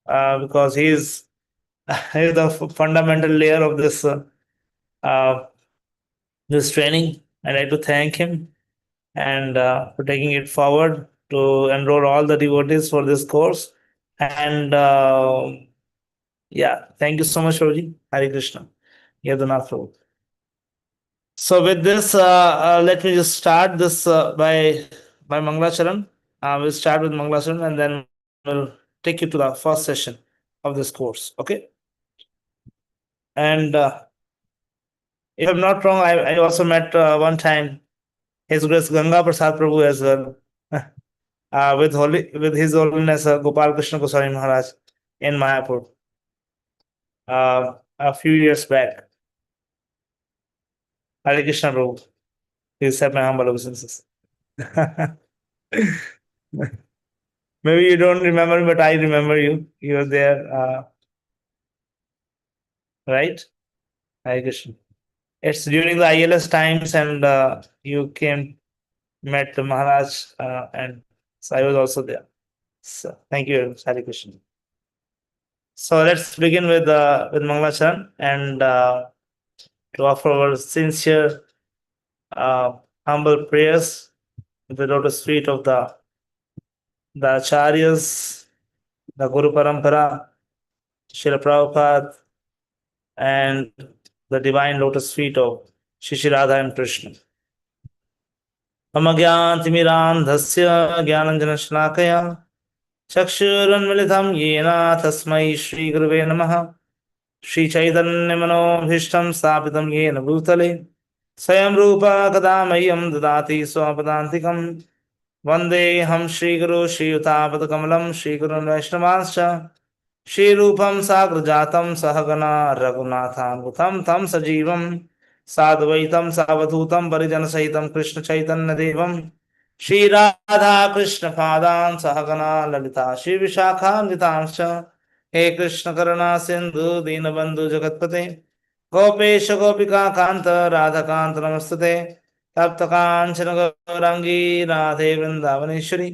because he's he's the fundamental layer of uh, this training. I'd like to thank him and for taking it forward to enroll all the devotees for this course. And yeah, thank you so much, Prabhuji. Hare Krishna. Yadanath Prabhu. So with this, let me just start this by Mangalacharan. We'll start with Mangalacharan and then we'll take you to the first session of this course. Okay. And if I'm not wrong, I also met one time His Grace Ganga Prasad Prabhu as well, with His Holiness Gopal Krishna Goswami Maharaj in Mayapur a few years back. Hare Krishna Prabhu. Please accept my humble obeisances. Maybe you don't remember, but I remember you. You were there, right? Hare Krishna. It's during the ILS times, and you came, met the Maharaj, and so I was also there. So thank you very much, Hare Krishna. So let's begin with Mangalacharan and to offer our sincere, humble prayers with the lotus feet of the Acharyas, the Guru Parampara, Srila Prabhupada, and the divine lotus feet of Shri Radha and Krishna. मम ज्ञानतिमिरान्धस्य ज्ञानञ्जनशलाकया चक्षुरुन्मिलितं येन तस्मै श्रीगुरुवे नमः श्रीचैतन्यमनोभीष्टं स्थापितं येन भूतले स्वयं रूपा कदा मह्यं ददाति स्वपदान्तिकं वन्देऽहं श्रीगुरो श्रीयुतापदकमलं श्रीगुरुन् वैष्णवांश्च श्रीरूपं साग्रजातं सहगना रघुनाथान्वितं तं सजीवं साद्वैतं सावधूतं परिजनसहितं कृष्णचैतन्यदेवं श्रीराधाकृष्णपादान् सहगना ललिता श्रीविशाखान्वितांश्च हे कृष्णकरुणा सिन्धु दीनबन्धु जगत्पते गोपेश गोपिका कान्त राधाकान्त नमस्तुते तप्तकाञ्चन गौराङ्गी राधे वृन्दावनेश्वरी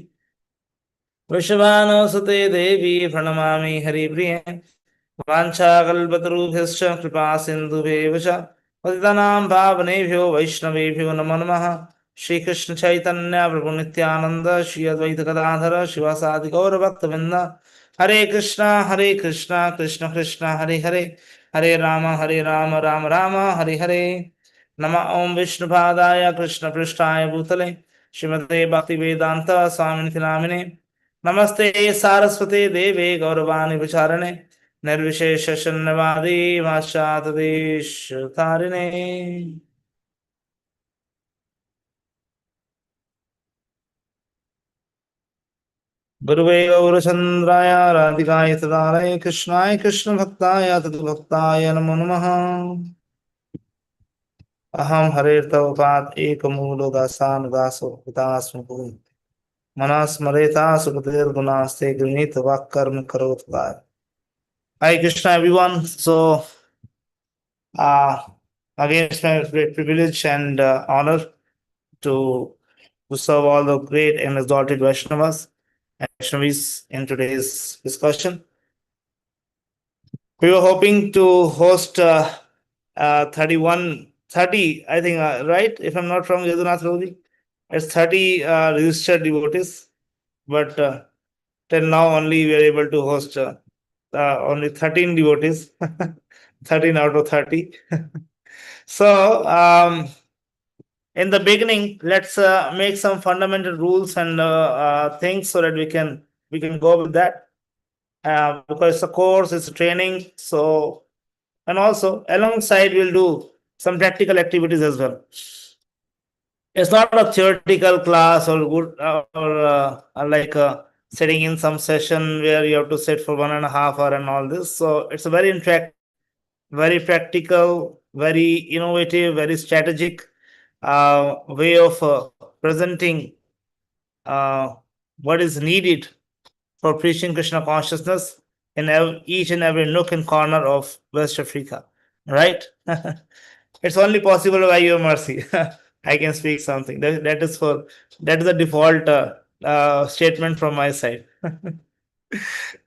वृषभानुसुते देवी प्रणमामि हरिप्रिये वाञ्छाकल्पतरुभ्यश्च कृपा सिन्धुभ्येव च पतितानां पावनेभ्यो वैष्णवेभ्यो नमो नमः श्रीकृष्ण चैतन्य प्रभु नित्यानंद श्री अद्वैत गदाधर शिवासादि गौरभक्तवृंद हरे कृष्णा कृष्ण कृष्ण हरे हरे हरे राम राम राम हरे हरे नमः ओं विष्णुपादाय कृष्ण पृष्ठाय भूतले श्रीमते भक्ति वेदांत स्वामिनिति नामिने नमस्ते सारस्वते देवे गौरवाणी विचारणे निर्विशेष शून्यवादी वाशातदेश तारिणे गुरुवे गौरचंद्राय राधिकाय तदालय कृष्णाय कृष्ण भक्ताय तद्भक्ताय नमो नमः अहम हरेर्तवपाद एकमूलो दासानुदासो पितास्मि भूमि मनस्मरेता सुखदेर्गुणास्ते गृहीत वाक्कर्म करोत् काय. Hi Krishna everyone. So again it's my great privilege and honor to serve all the great and exalted Vaishnavas and Vaishnavis in today's discussion. We were hoping to host 30, I think, right? If I'm not wrong, Yadunath Rodi, it's 30 registered devotees, but till now only we are able to host only 13 devotees, 13 out of 30. So, in the beginning, let's make some fundamental rules and things so that we can go with that. Because it's a course, it's a training. So, and also alongside we'll do some practical activities as well. It's not a theoretical class or good like sitting in some session where you have to sit for 1.5 hours and all this. So it's a very very practical, very innovative, very strategic way of presenting what is needed for preaching Krishna consciousness in each and every nook and corner of West Africa, right? It's only possible by your mercy. I can speak something. That is the default statement from my side.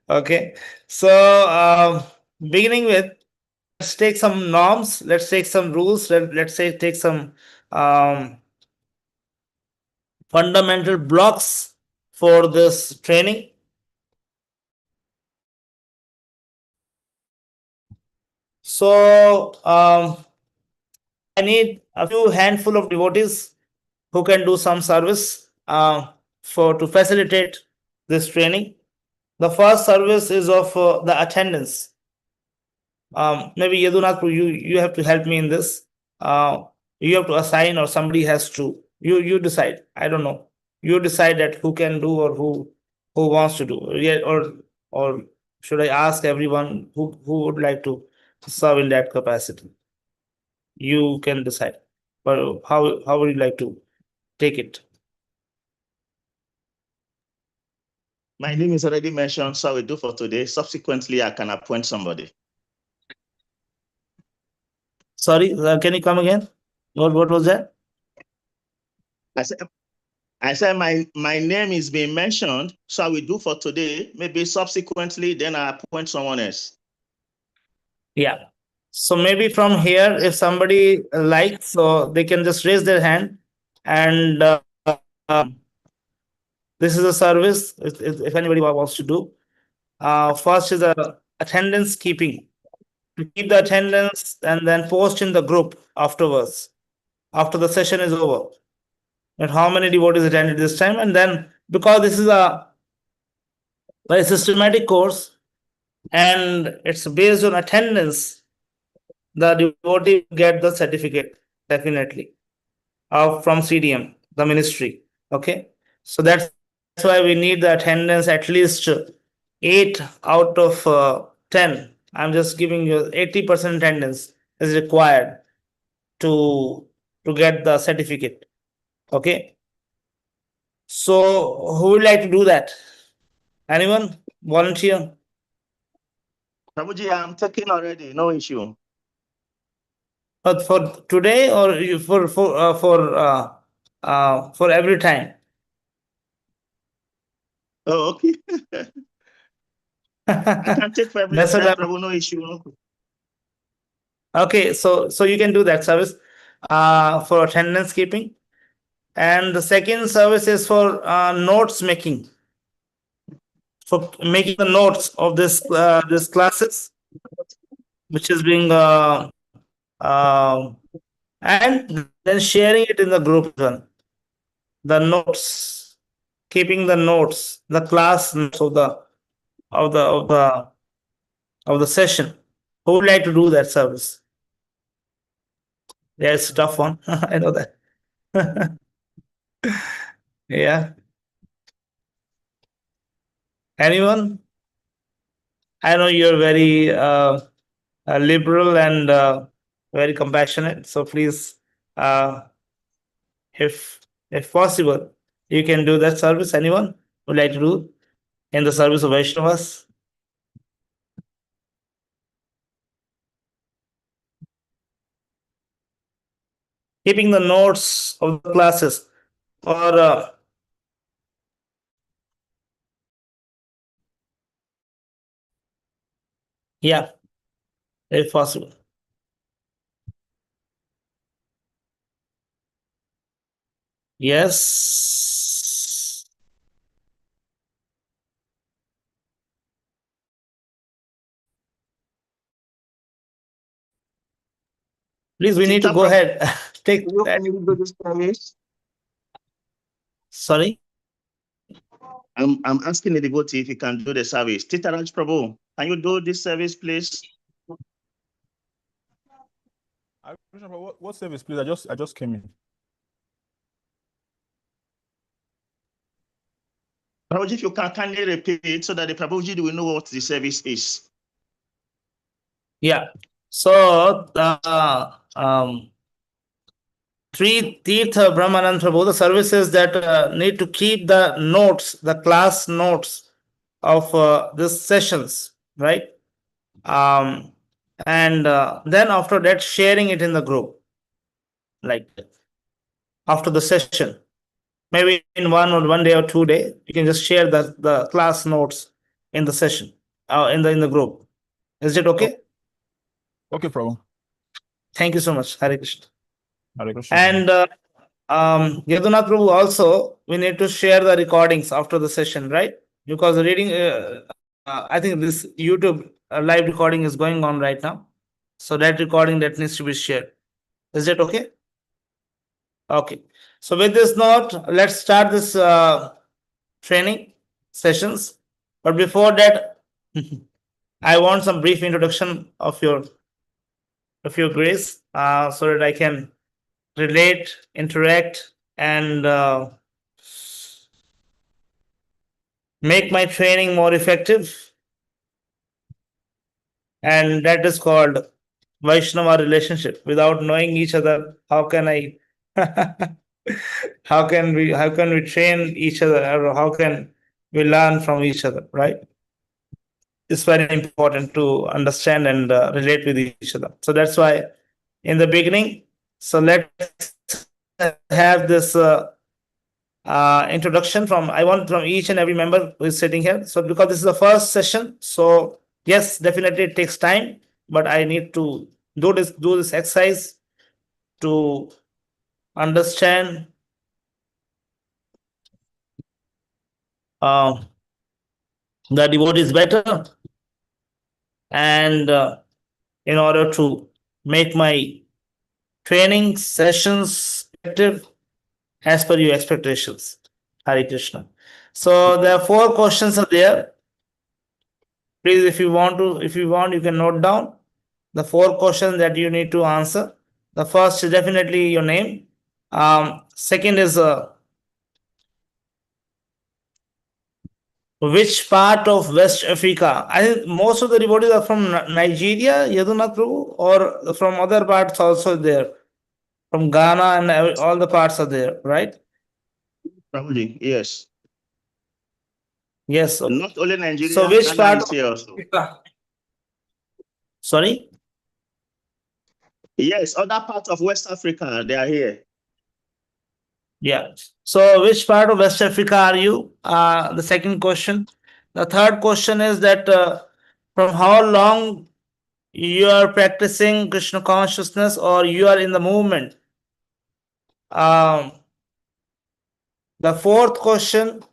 Okay. So, beginning with, let's take some norms, let's take some rules, let's say take some um, fundamental blocks for this training. So, I need a few handful of devotees who can do some service for to facilitate this training. The first service is of the attendance. Maybe Yadunath, you have to help me in this. Uh, you have to assign, or somebody has to. You decide. I don't know. You decide that who can do or who wants to do. Yeah, or should I ask everyone who would like to serve in that capacity? You can decide. But how would you like to take it? My name is already mentioned, so I will do for today. Subsequently, I can appoint somebody. Sorry, can you come again? What was that? I said my name is being mentioned, so I will do for today. Maybe subsequently, then I appoint someone else. Yeah. So maybe from here, if somebody likes, so they can just raise their hand, and this is a service. If anybody wants to do, first is a attendance keeping, to keep the attendance and then post in the group afterwards, after the session is over, and how many devotees attended this time, and then because this is a very systematic course and it's based on attendance, the devotee get the certificate definitely from CDM, the ministry. Okay, so that's why we need the attendance at least 8 out of 10. I'm just giving you 80% attendance is required to get the certificate. Okay, so who would like to do that? Anyone volunteer? Prabhuji, I'm taking already, no issue. For today, or for every time? Oh, okay. I can take for every That's what time, I'm. Prabhu, no issue. Okay, so you can do that service for attendance keeping, and the second service is for notes making, for making the notes of this classes, which is being and then sharing it in the group as well. The notes, keeping the notes, the class notes of the of the of the session. Who would like to do that service? Yeah, it's a tough one. I know that. Yeah. Anyone? I know you're very liberal and very compassionate. So please, uh, if possible, you can do that service. Anyone would like to do in the service of Vaishnavas? Keeping the notes of the classes, or yeah, if possible. Yes. Please, we need to go ahead. Take that. Can you do this service? Sorry. I'm asking the devotee if he can do the service. Titaraj Prabhu, can you do this service, please? What service, please? I just came in. Prabhuji, if you can kindly repeat so that the Prabhuji will know what the service is. Yeah. So three Tirtha Brahmanand Prabhu, the services that need to keep the notes, the class notes of these sessions, right? And then after that, sharing it in the group, like after the session, maybe in one day or 2 day, you can just share the class notes in the session, in the group. Is it okay? Okay, Prabhu. Thank you so much. Hare Krishna. Hare Krishna. And Yadunath Prabhu, also, we need to share the recordings after the session, right? Because the reading, I think this YouTube live recording is going on right now. So that recording that needs to be shared. Is it okay? Okay. So with this note, let's start this training sessions. But before that, I want some brief introduction of your grace, so that I can relate, interact, and make my training more effective. And that is called Vaishnava relationship. Without knowing each other, how can I how can we train each other, or how can we learn from each other, right? It's very important to understand and relate with each other. So that's why in the beginning, so let's have this introduction from each and every member who is sitting here. So because this is the first session, so yes, definitely it takes time, but I need to do this exercise to understand the devotees better, and in order to make my training sessions effective as per your expectations. Hare Krishna. So there are 4 questions are there. Please, if you want, you can note down the 4 questions that you need to answer. The first is definitely your name. Second is which part of West Africa? I think most of the devotees are from Nigeria, Yadunath Prabhu, or from other parts also there. From Ghana and all the parts are there, right? Prabhuji, yes. Yes. Okay. Not only Nigeria, So which Ghana part? is here also. Sorry? Yes, other parts of West Africa, they are here. Yeah. So which part of West Africa are you? The second question. The third question is that from how long you are practicing Krishna consciousness, or you are in the movement? The fourth question,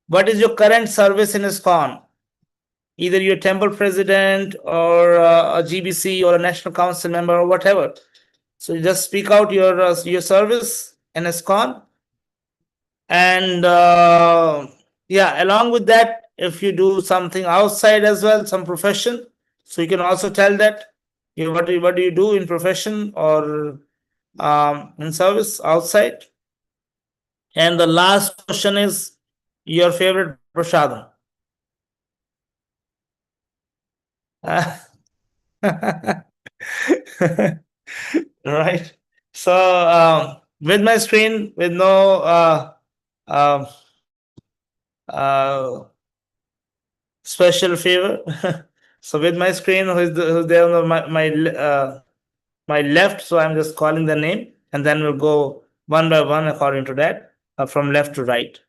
what is your current service in ISKCON? Either you're temple president or a GBC or a national council member or whatever. So you just speak out your service in ISKCON. And yeah, along with that, if you do something outside as well, some profession, so you can also tell that what do you do in profession or in service outside. And the last question is your favorite prasadam. Right. So with my screen, with no um, uh, special favor. So with my screen, who's there on my left? So I'm just calling the name, and then we'll go one by one according to that, from left to right.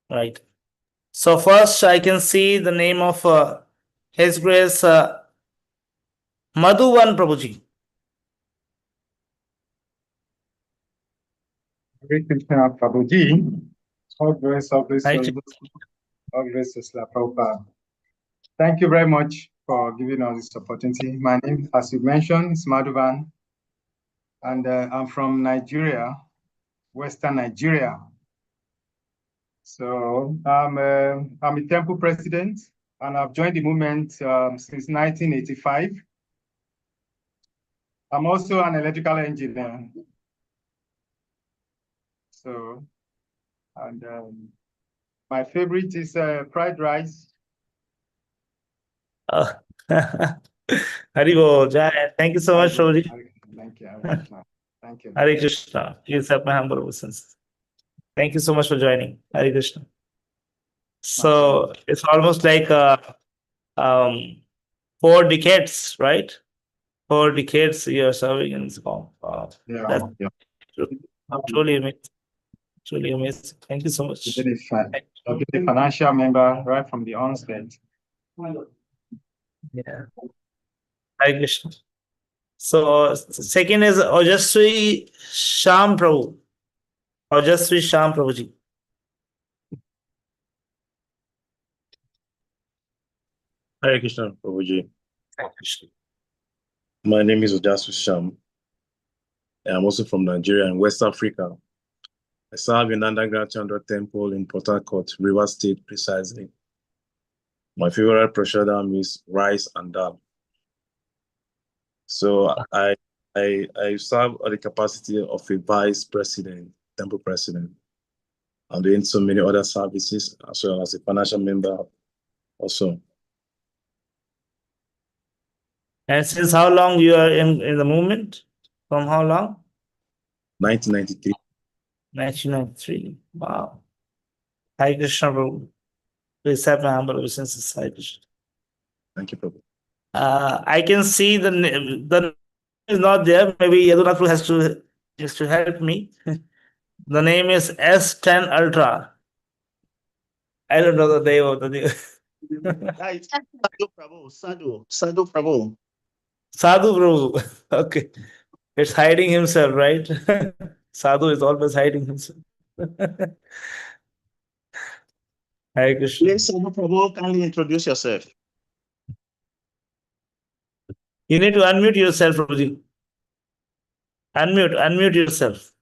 Right. So first, I can see the name of His Grace Madhuvan Prabhuji. Hare Krishna Prabhuji. All grace, Right. all grace to Srila Prabhupada. Thank you very much for giving us this opportunity. My name, as you mentioned, is Madhuvan, and I'm from Nigeria, Western Nigeria. So I'm a temple president, and I've joined the movement since 1985. I'm also an electrical engineer. So, and my favorite is fried rice. Haribo, Jai. Thank you so much, Prabhuji. Thank you. Hare Krishna. Thank you. Hare Krishna. Please accept my humble obeisances. Thank you so much for joining. Hare Krishna. So it's almost like 4 decades, right? 4 decades you're serving in ISKCON. That's truly amazing. Truly amazing. Thank you so much. I've been a financial member right from the onset. Yeah. Hare Krishna. So second is Ojaswi Sham Prabhu. Ojaswi Sham Prabhuji. Hare Krishna, Prabhuji. Hare Krishna. My name is Ojasu Sham. I'm also from Nigeria and West Africa. I serve in Underground Chandra Temple in Port Harcourt, River State, precisely. My favorite prashadam is rice and dal. So I serve at the capacity of a vice president, temple president. I'm doing so many other services as well as a financial member also. And since how long you are in the movement? From how long? 1993. 1993. Wow. Hare Krishna Prabhu. Please have my humble obeisances. Hare Krishna. Thank you, Prabhu. I can see the name is not there. Maybe Yadunath has to help me. The name is S10 Ultra. I don't know the name of the name. It's Sadhu Prabhu. Sadhu Prabhu. Sadhu Prabhu. Okay. It's hiding himself, right? Sadhu is always hiding himself. Hare Krishna. Please, Sadhu Prabhu, kindly introduce yourself. You need to unmute yourself, Prabhuji. Unmute yourself.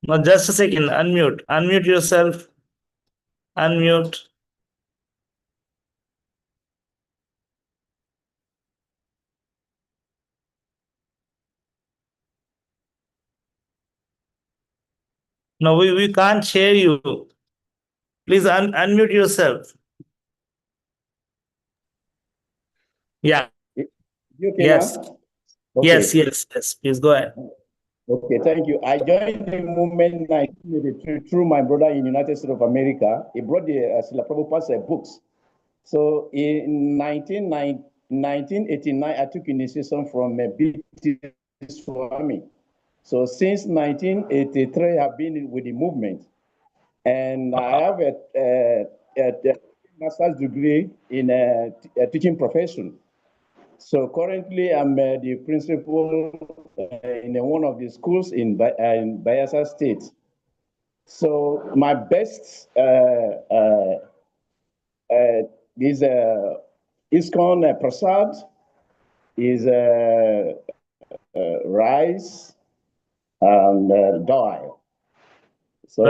No, just a second. Unmute yourself. Unmute. No, we can't hear you. Please unmute yourself. Yeah. You okay Yes. now? Okay. Yes. Please go ahead. Okay, thank you. I joined the movement 1983 through my brother in the United States of America. He brought the Srila Prabhupada's books. So in 1989, I took initiation from BT Swami. So since 1983, I've been with the movement. And I have a master's degree in a teaching profession. So currently, I'm the principal in one of the schools in Bayelsa State. So my best is ISKCON Prasad, is rice and dal. So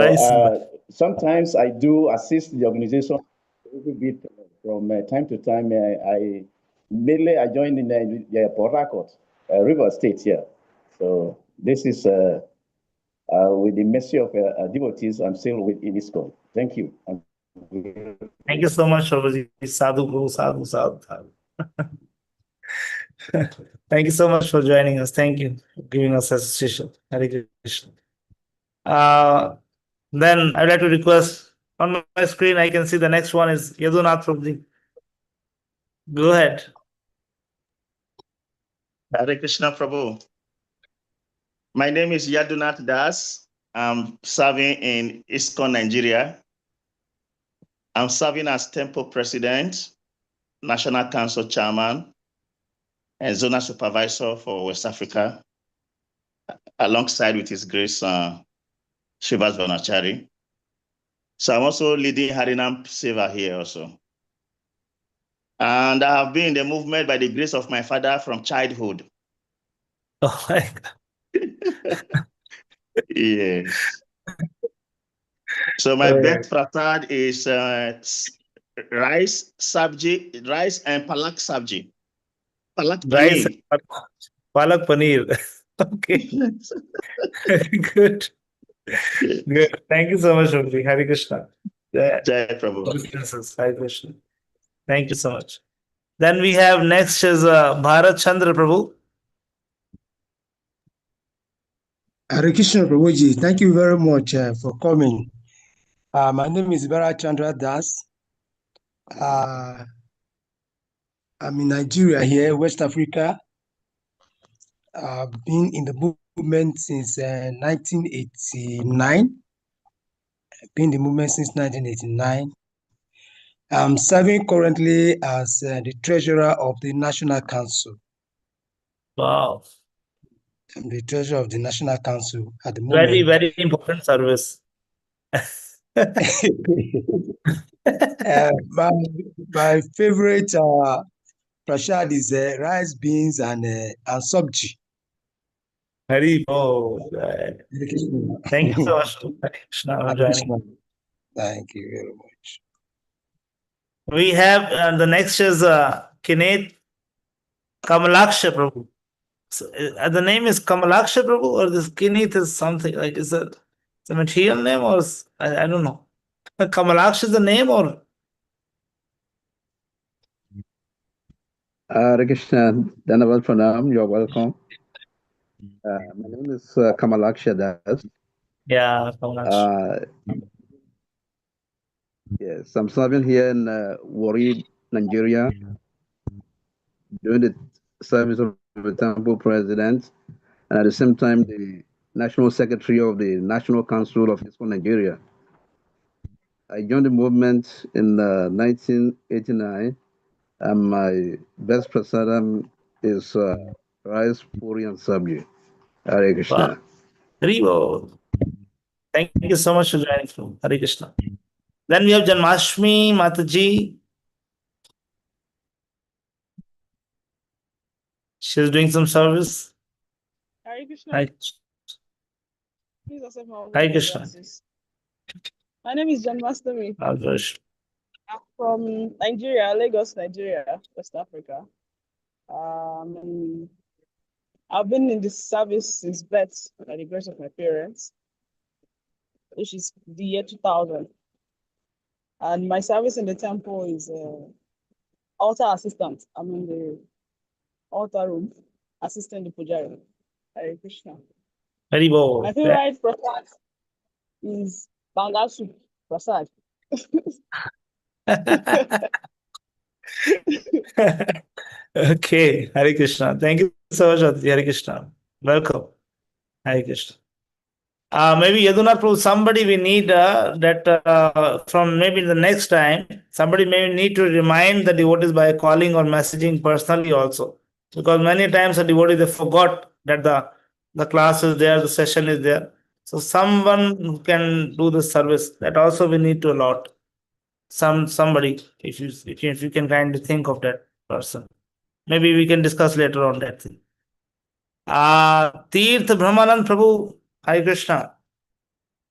sometimes I do assist the organization a little bit from time to time. I joined in the Port Harcourt, River State here. So this is with the mercy of devotees, I'm still in ISKCON. Thank you. Thank you so much, Prabhuji. Sadhu Guru, sadhu. Thank you so much for joining us. Thank you for giving us association. Hare Krishna. Then I'd like to request on my screen, I can see the next one is Yadunath Prabhuji. Go ahead. Hare Krishna Prabhu. My name is Yadunath Das. I'm serving in ISKCON, Nigeria. I'm serving as Temple President, National Council Chairman, and Zonal Supervisor for West Africa, alongside with His Grace Shivas Vanachari. So I'm also leading Harinam Seva here also. And I have been in the movement by the grace of my father from childhood. Oh my God. Yes. So my best prasad is rice and palak sabji. Palak Rice, paneer. palak paneer. Okay. Good. Thank you so much, Prabhuji. Hare Krishna. Jai Prabhu. Hare Krishna. Thank you so much. Then we have next is Bharat Chandra Prabhu. Hare Krishna Prabhuji, thank you very much for coming. My name is Bharat Chandra Das. I'm in Nigeria here, West Africa. I've been in the movement since 1989. been in the movement since 1989. I'm serving currently as the treasurer of the National Council. Wow. I'm the treasurer of the National Council at the Very, moment. very important service. My favorite prasad is rice, beans, and sabji. Hari Bol. Thank you so much, Hare Krishna, for joining. Thank you very much. We have the next is Kinet Kamalaksha Prabhu. So, the name is Kamalaksha Prabhu, or this Kinet is something like, is it the material name, or I don't know. Kamalaksha is the name, or Hare Krishna, Dhanavad Pranam, you're welcome. My name is Kamalaksha Das. yeah, Kamalaksha. Yes, I'm serving here in Warri, Nigeria, doing the service of the temple president, and at the same time, the national secretary of the National Council of ISKCON Nigeria. I joined the movement in 1989, and my best prasadam is rice, puri, and sabji. Hare Krishna. Wow. Hari Bol. Thank you so much for joining from Hare Krishna. Then we have Janmashtami Mataji. She's doing some service. Hare Krishna. Hi. Please accept my Hare Krishna. glasses. My name is Janmashtami. Alvash. I'm from Nigeria, Lagos, Nigeria, West Africa. I've been in this service since birth by the grace of my parents, which is the year 2000. And my service in the temple is altar assistant. I'm in the altar room, assisting the pujari. Hare Krishna. Hari Bol. My favorite prasad is Bangal soup prasad. Okay, Hare Krishna. Thank you so much, Aditi. Hare Krishna. Welcome. Hare Krishna. Maybe Yadunath Prabhu, somebody we need that from maybe the next time, somebody may need to remind the devotees by calling or messaging personally also. Because many times the devotees, they forgot that the class is there, the session is there. So someone who can do the service, that also we need to allot. Somebody, if you can kindly think of that person. Maybe we can discuss later on that thing. Tirth Brahmanand Prabhu, Hare Krishna.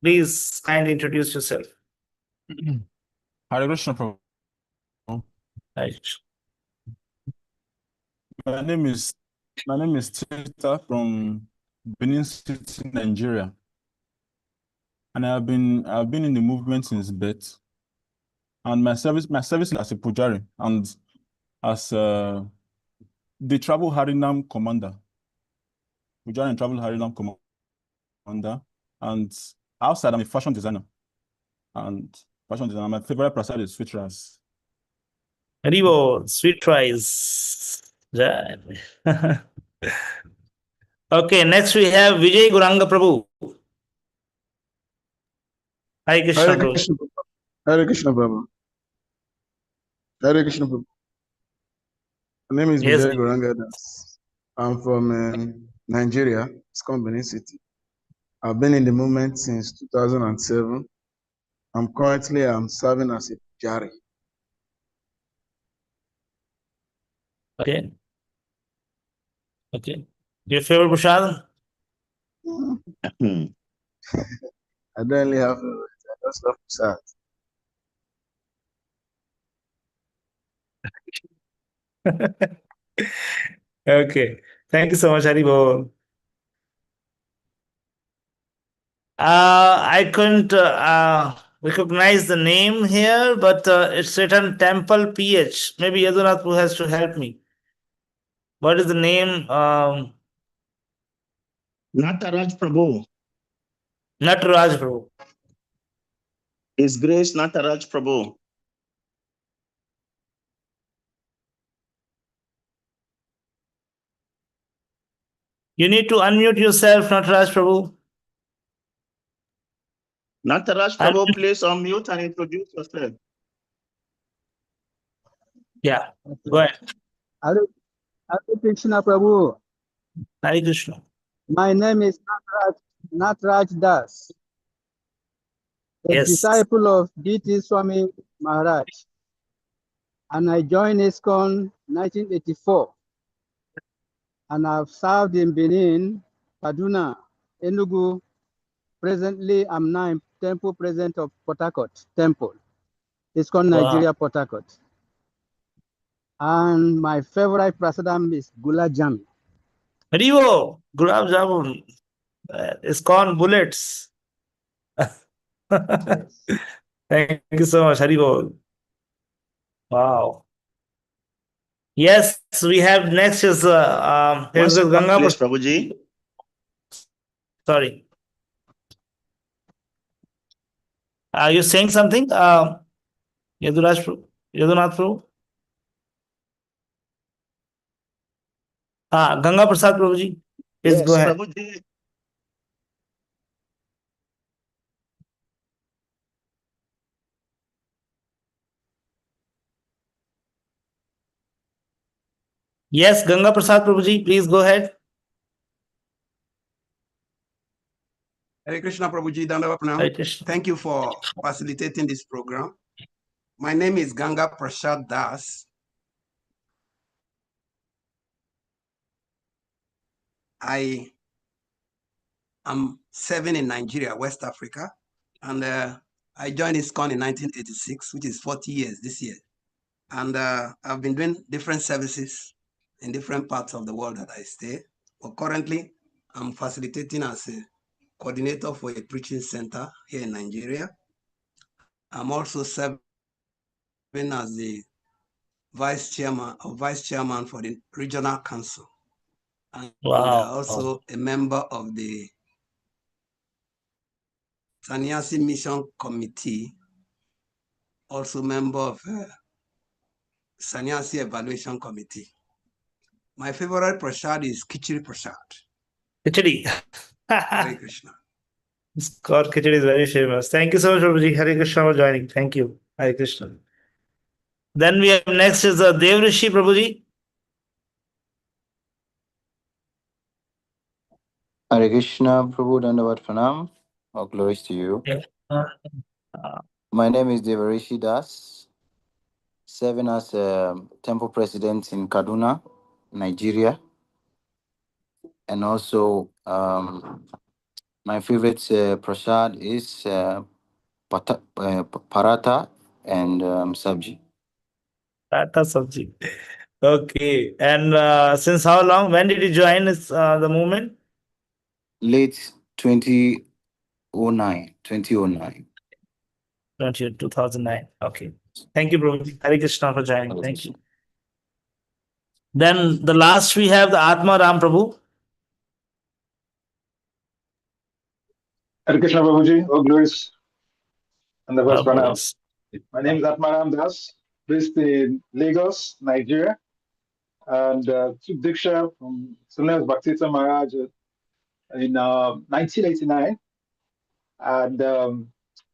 Please kindly introduce yourself. Hare Krishna, Prabhu. Hare Krishna. My name is Tita from Benin City, Nigeria, and I've been in the movement since birth. And my service is as a pujari and as the travel Harinam commander, pujari and travel Harinam commander. And outside, I'm a fashion designer. And my favorite prasad is sweet rice. Haribo, sweet rice. Yeah. Okay, next we have Vijay Guranga Prabhu. Hare Krishna Hare Prabhu. Krishna, Hare Krishna, Prabhu. Hare Krishna, Prabhu. My name is Yes. Vijay Goranga Das. I'm from Nigeria, Benin City. I've been in the movement since 2007. I'm serving as a jari. Okay. Okay. Your favorite prasad? I don't really have favorite. I just love prasad. Okay. Thank you so much, Haribo. I couldn't recognize the name here, but it's written Temple PH. Maybe Yadunath Prabhu has to help me. What is the name? Nataraj Prabhu. Nataraj Prabhu. His Grace Nataraj Prabhu. You need to unmute yourself, Nataraj Prabhu. Nataraj Prabhu, please unmute and introduce yourself. Yeah, go ahead. Hare Krishna Prabhu. Hare Krishna. My name is Natraj Das, a Yes. disciple of D.T. Swami Maharaj, and I joined ISKCON 1984, and I've served in Benin, Kaduna, Enugu. Presently, I'm now temple president of Port Harcourt Temple, ISKCON Nigeria, Port Harcourt. And my favorite prasadam is Gulab Jamun. Haribo, Gulab Jamun. ISKCON bullets. Yes. Thank you so much, Haribo. Wow. Yes, we have next is here's the Ganga. Please, Prabhuji. Sorry. Are you saying something? Yadunath Prabhu? Ganga Prasad Prabhuji. Please Yes, go ahead. Prabhuji. Yes, Ganga Prasad Prabhuji, please go ahead. Hare Krishna Prabhuji, Dandavat Pranam. Hare Krishna. Thank you for facilitating this program. My name is Ganga Prasad Das. I am serving in Nigeria, West Africa, and I joined ISKCON in 1986, which is 40 years this year. And I've been doing different services in different parts of the world that I stay. But currently, I'm facilitating as a coordinator for a preaching center here in Nigeria. I'm also serving as the vice chairman for the regional council. And Wow. also a member of the Sannyasi Mission Committee, also member of Sannyasi Evaluation Committee. My favorite prasad is Khichdi Prasad. Khichdi. Hare Krishna. God, Khichdi is very famous. Thank you so much, Prabhuji. Hare Krishna for joining. Thank you. Hare Krishna. Then we have next is Devrishi Prabhuji. Hare Krishna, Prabhu Dandavat Pranam. All glories to you. My name is Devarishi Das, serving as temple president in Kaduna, Nigeria. And also, my favorite prasad is paratha and sabji. Paratha sabji. Okay. And since how long? When did you join the movement? Late 2009. 2009. Okay. Thank you, Prabhuji. Hare Krishna for joining. Thank you. Then the last we have the Atma Ram Prabhu. Hare Krishna Prabhuji, all glories and the first pranam. My name is Atmaram Das, based in Lagos, Nigeria, and took Diksha from Sunas Bhakti Maharaj in 1989. And I'm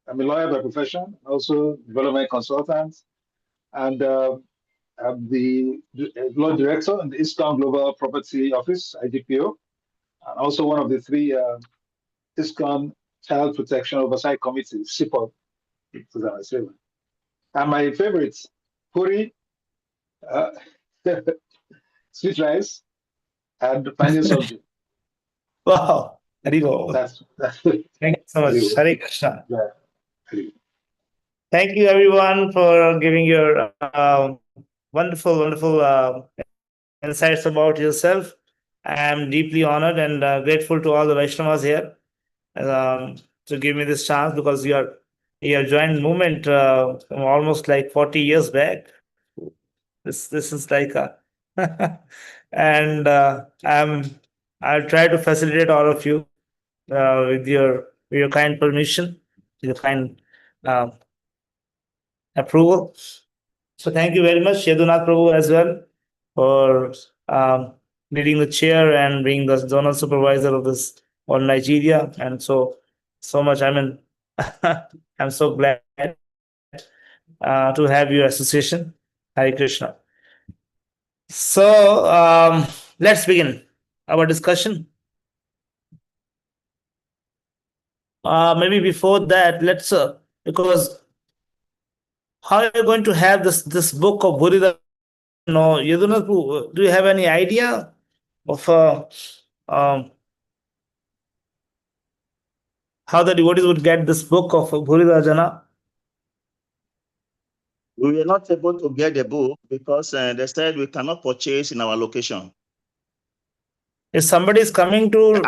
a lawyer by profession, also development consultant, and I'm the law director in the ISKCON Global Property Office, IGPO, and also one of the three ISKCON Child Protection Oversight Committees, SIPOC. And my favorites, puri, sweet rice, and paneer sabji. Wow. Haribo. That's Thank you so much. Haribo. Hare Krishna. Yeah. Haribo. Thank you, everyone, for giving your wonderful insights about yourself. I am deeply honored and grateful to all the Vaishnavas here to give me this chance, because you have joined movement from almost like 40 years back. This is like and I'll try to facilitate all of you with your kind permission, with your kind approval. So thank you very much, Yadunath Prabhu, as well, for leading the chair and being the zonal supervisor of this all Nigeria. And so much, I mean, I'm so glad to have your association. Hare Krishna. So let's begin our discussion. Maybe before that, let's because how are you going to have this book of Buddha? No, you do not. Do you have any idea of um, how the devotees would get this book of Bhurida Jana? We were not able to get the book because they said we cannot purchase in our location. If somebody is coming to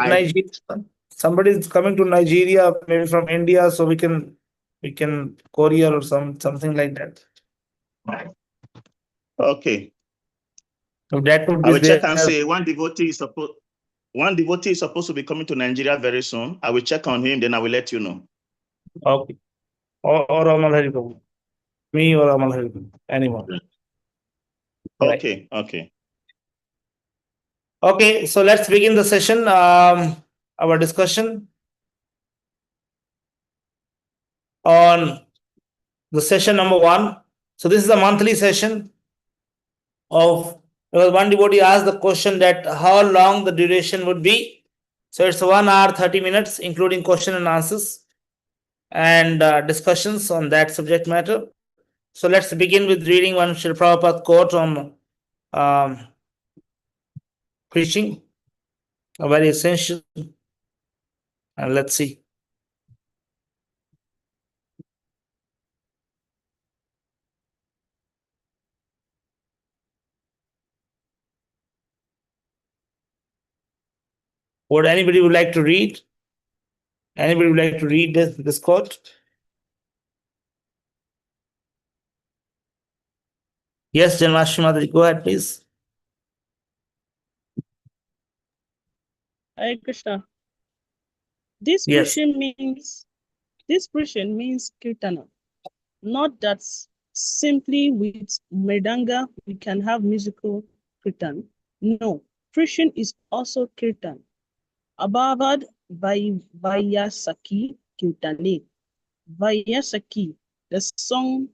Nigeria, maybe from India, so we can courier or something like that. Okay. So that would I be will check and there. see. One devotee is supposed to be coming to Nigeria very soon. I will check on him, then I will let you know. Okay. Or Amal Hari Prabhu. Me or Amal Hari Prabhu. Anyone. Okay. Okay. Okay, so let's begin the session. Our discussion on the session number 1. So this is a monthly session of, because one devotee asked the question that how long the duration would be. So it's 1 hour 30 minutes, including question and answers and discussions on that subject matter. So let's begin with reading one Srila Prabhupada quote on preaching, a very essential. And let's see. Would anybody would like to read? Anybody would like to read this quote? Yes, Janmashmi Mataji, go ahead, please. Hare Krishna. This Yes. preaching means kirtana. Not that simply with mridanga we can have musical kirtan. No, preaching is also kirtan. Abhavad Vyasaki Kirtane. Vyasaki, the son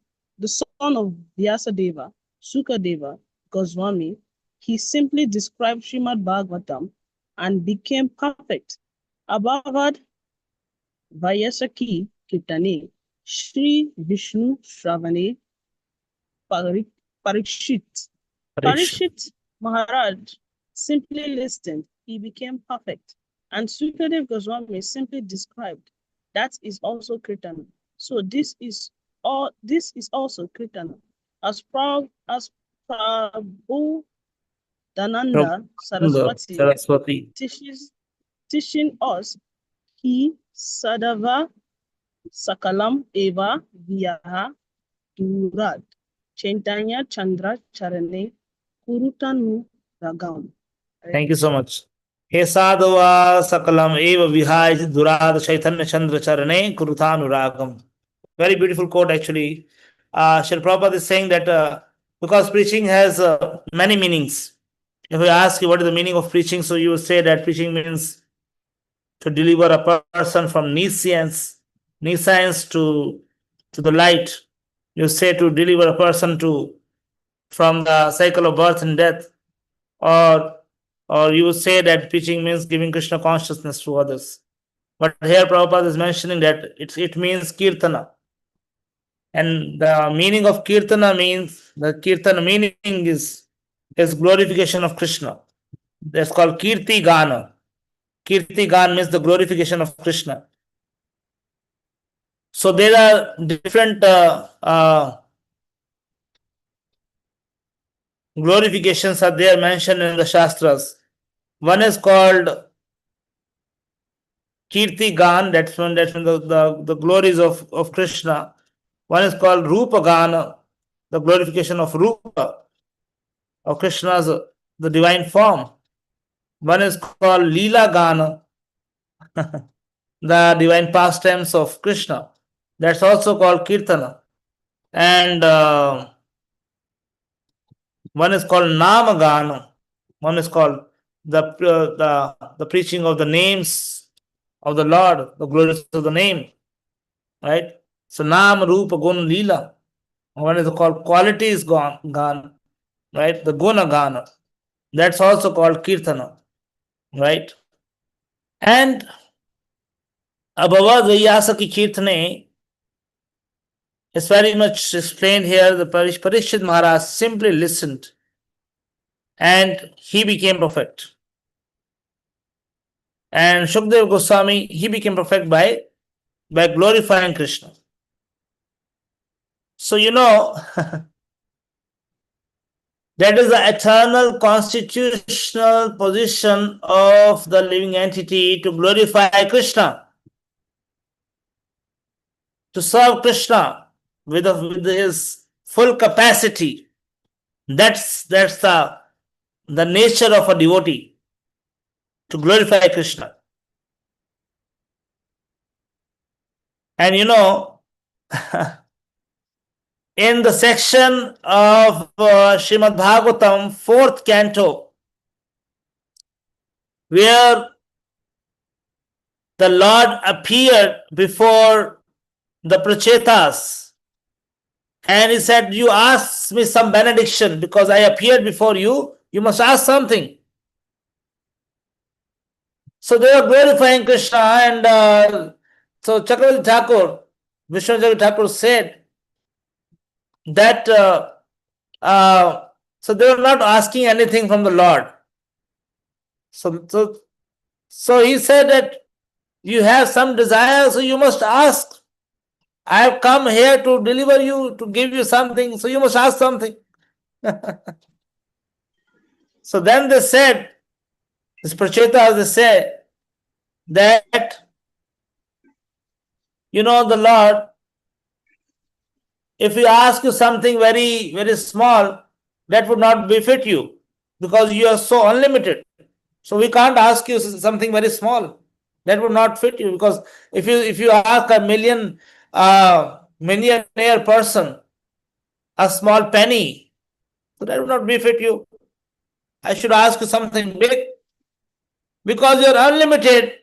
of Vyasadeva, Sukadeva Goswami, he simply described Srimad Bhagavatam and became perfect. Abhavad Vyasaki Kirtane, Shri Vishnu Shravane Parikshit. Parikshit Maharaj simply listened, he became perfect. And Sukadev Goswami simply described. That is also Kirtana. So this is also Kirtana. As Prabhu Dananda Saraswati teaching us, he Sadava Sakalam Eva Vyaha Durad Chaitanya Chandra Charane Kurutanu Ragam. Thank you so much. He sadhava sakalam eva vihaj durad chaitanya chandra charane kuruthanuragam. Very beautiful quote actually. Srila Prabhupada is saying that because preaching has many meanings. If I ask you what is the meaning of preaching, so you will say that preaching means to deliver a person from nescience to the light. You say to deliver a person from the cycle of birth and death, or you would say that preaching means giving Krishna consciousness to others. But here Prabhupada is mentioning that it means kirtana. And the meaning of kirtana means, the kirtana meaning is glorification of Krishna. That's called kirti gana. Kirti gana means the glorification of Krishna. So there are different glorifications are there mentioned in the Shastras. One is called Kirti Gan, that's when the glories of Krishna. One is called Rupa Gana, the glorification of Rupa, of Krishna's the divine form. One is called Leela Gana, the divine pastimes of Krishna. That's also called Kirtana. And one is called Namagana. One is called the preaching of the names of the Lord, the glories of the name. right? So Nam, Rupa, Gun, Leela. What is called quality is gone, right? The Guna Gana. That's also called Kirtana, right? And above the Yasaki Kirtane is very much explained here. The Parishit Maharaj simply listened and he became perfect. And Shukdev Goswami, he became perfect by glorifying Krishna. So, that is the eternal constitutional position of the living entity to glorify Krishna, to serve Krishna with his full capacity. That's the nature of a devotee, to glorify Krishna. And in the section of Srimad Bhagavatam, 4th canto, where the Lord appeared before the Prachetas and he said, you asked me some benediction because I appeared before you, you must ask something. So they were glorifying Krishna, and so Chakravarti Thakur, Vishwanath Thakur said that so they were not asking anything from the Lord. So he said that you have some desire, so you must ask. I have come here to deliver you, to give you something, so you must ask something. So then they said, this Prachetas, they say that, the Lord, if we ask you something very, very small, that would not befit you because you are so unlimited. So we can't ask you something very small. That would not fit you because if you ask a millionaire person a small penny, so that would not befit you. I should ask you something big because you are unlimited.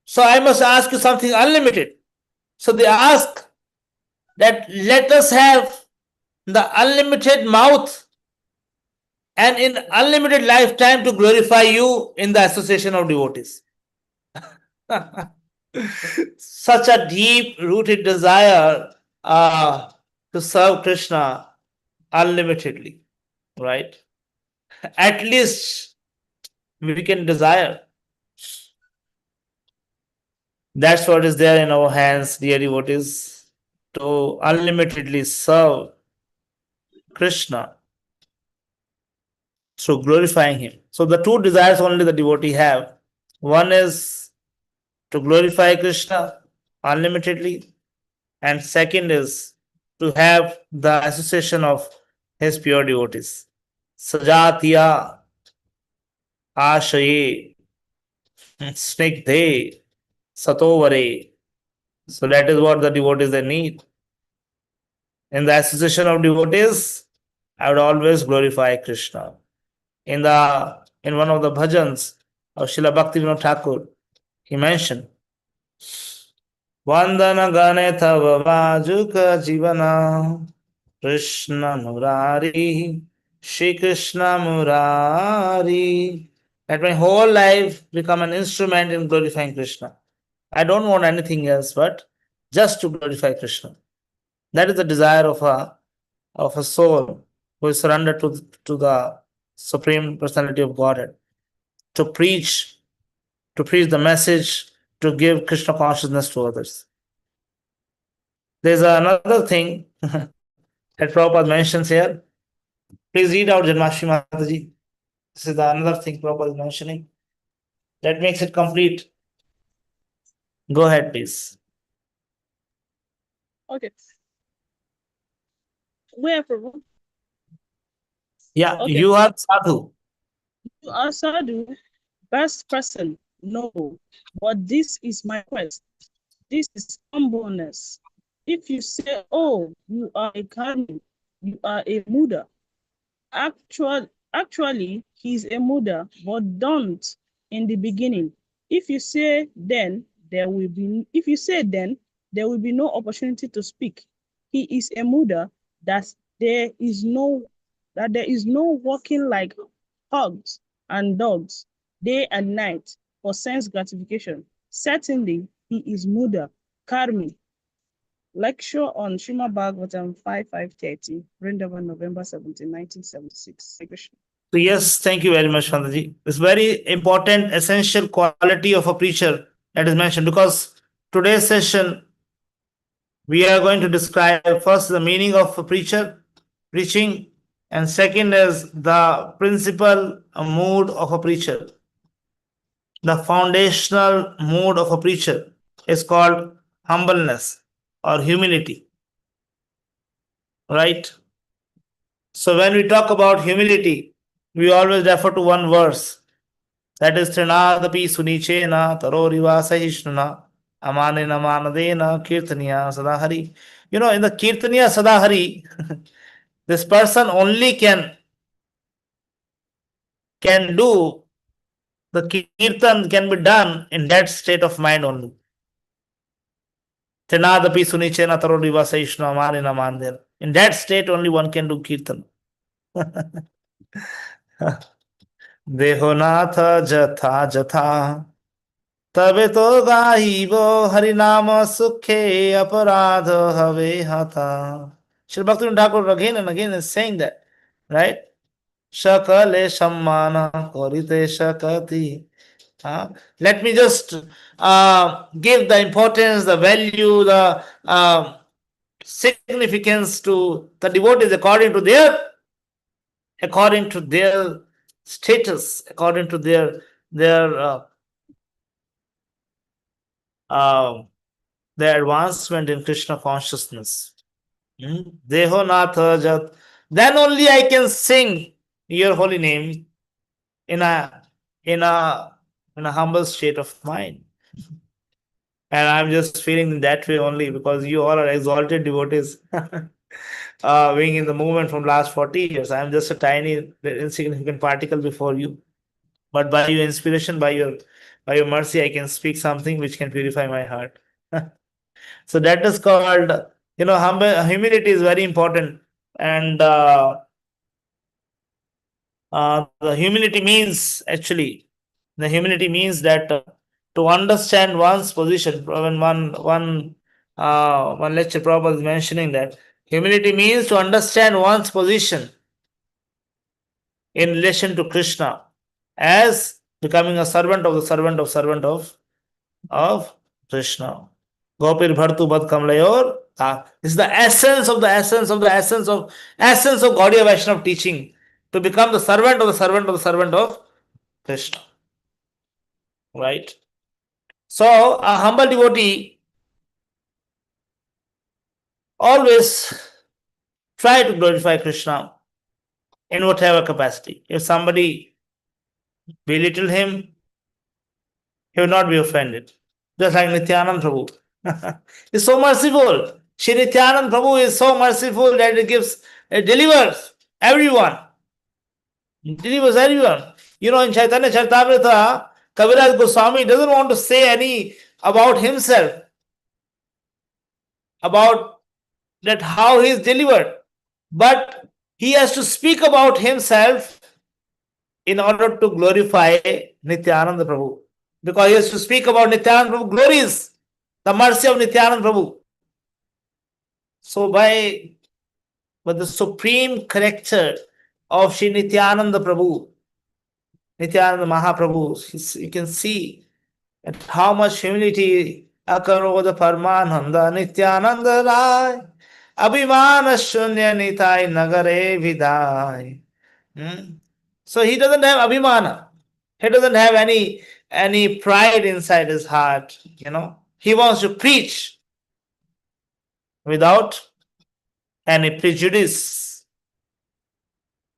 So I must ask you something unlimited. So they ask that let us have the unlimited mouth and in unlimited lifetime to glorify you in the association of devotees. Such a deep-rooted desire to serve Krishna unlimitedly, right? At least we can desire. That's what is there in our hands, dear devotees, to unlimitedly serve Krishna through glorifying him. So the two desires only the devotee have. One is to glorify Krishna unlimitedly, and second is to have the association of his pure devotees. Sajatiya Ashaye Snigdhe Satovare. So that is what the devotees they need. In the association of devotees, I would always glorify Krishna. In one of the bhajans of Srila Bhakti Thakur, he mentioned, Vandana Gane Tava Vajuka Jivana Krishna Murari Shri Krishna Murari. Let my whole life become an instrument in glorifying Krishna. I don't want anything else but just to glorify Krishna. That is the desire of a soul who is surrendered to the Supreme Personality of Godhead. To preach the message, to give Krishna consciousness to others. There's another thing that Prabhupada mentions here. Please read out Janmashtami Mataji. This is another thing Prabhupada is mentioning. That makes it complete. Go ahead, please. Okay. Where, Prabhu? Yeah, Okay. you are sadhu. You are sadhu, best person, no. But this is my quest. This is humbleness. If you say, oh, you are a Karmi, you are a Muda. Actually, he's a Muda, but don't in the beginning. If you say then, there will be there will be no opportunity to speak. He is a mother that there is no walking like hogs and dogs day and night for sense gratification. Certainly, he is Muda, Karmi. Lecture on Srimad Bhagavatam 5.5.30, Vrindavan, November 17, 1976. So yes, thank you very much, Shantaji. It's very important, essential quality of a preacher that is mentioned, because today's session we are going to describe first the meaning of a preacher, preaching, and second is the principal mood of a preacher. The foundational mood of a preacher is called humbleness or humility. Right? So when we talk about humility, we always refer to one verse. That is Trinadapi Sunichena Taroriva Sahishnuna Amanena Manadena Kirtaniya Sadahari. You know, in the Kirtaniya Sadahari, this person only can do the kirtan can be done in that state of mind only. Trinadapi Sunichena Taroriva Sahishnuna Amanena Manadena. In that state only one can do kirtan. देहोनाथ जथा जथा तबे तो गाइबो हरिनाम सुखे अपराध हवे हता. Sri Bhakti Thakur again and again is saying that, right? Shakale sammana korite shakati. Let me just give the importance, the value, the significance to the devotees according to their status, according to their advancement in Krishna consciousness. Dehonatha Jat. Then only I can sing your holy name in a humble state of mind. And I'm just feeling in that way only because you all are exalted devotees. Being in the movement from last 40 years, I'm just a tiny, insignificant particle before you. But by your inspiration, by your mercy, I can speak something which can purify my heart. So that is called, humility is very important. And the humility means that to understand one's position. When one lecture Prabhupada is mentioning that humility means to understand one's position in relation to Krishna as becoming a servant of Krishna. Gopir Bhartu Bad Kamlayor. This is the essence of Gaudiya Vaishnava teaching, to become the servant of Krishna. Right? So a humble devotee always try to glorify Krishna in whatever capacity. If somebody belittle him, he will not be offended. Just like Nityanand Prabhu. He's so merciful. Shri Nityanand Prabhu is so merciful that it delivers everyone. It delivers everyone. In Chaitanya Charitamrita, Kaviraj Goswami doesn't want to say any about himself, about that how he is delivered. But he has to speak about himself in order to glorify Nityananda Prabhu. Because he has to speak about Nityananda Prabhu glories, the mercy of Nityananda Prabhu. So by the supreme character of Sri Nityananda Prabhu, Nityananda Mahaprabhu, you can see at how much humility Akaroda Parmananda Nityananda Rai Abhimana Shunya Nitai Nagare Vidai. So he doesn't have Abhimana. He doesn't have any pride inside his heart. He wants to preach without any prejudice.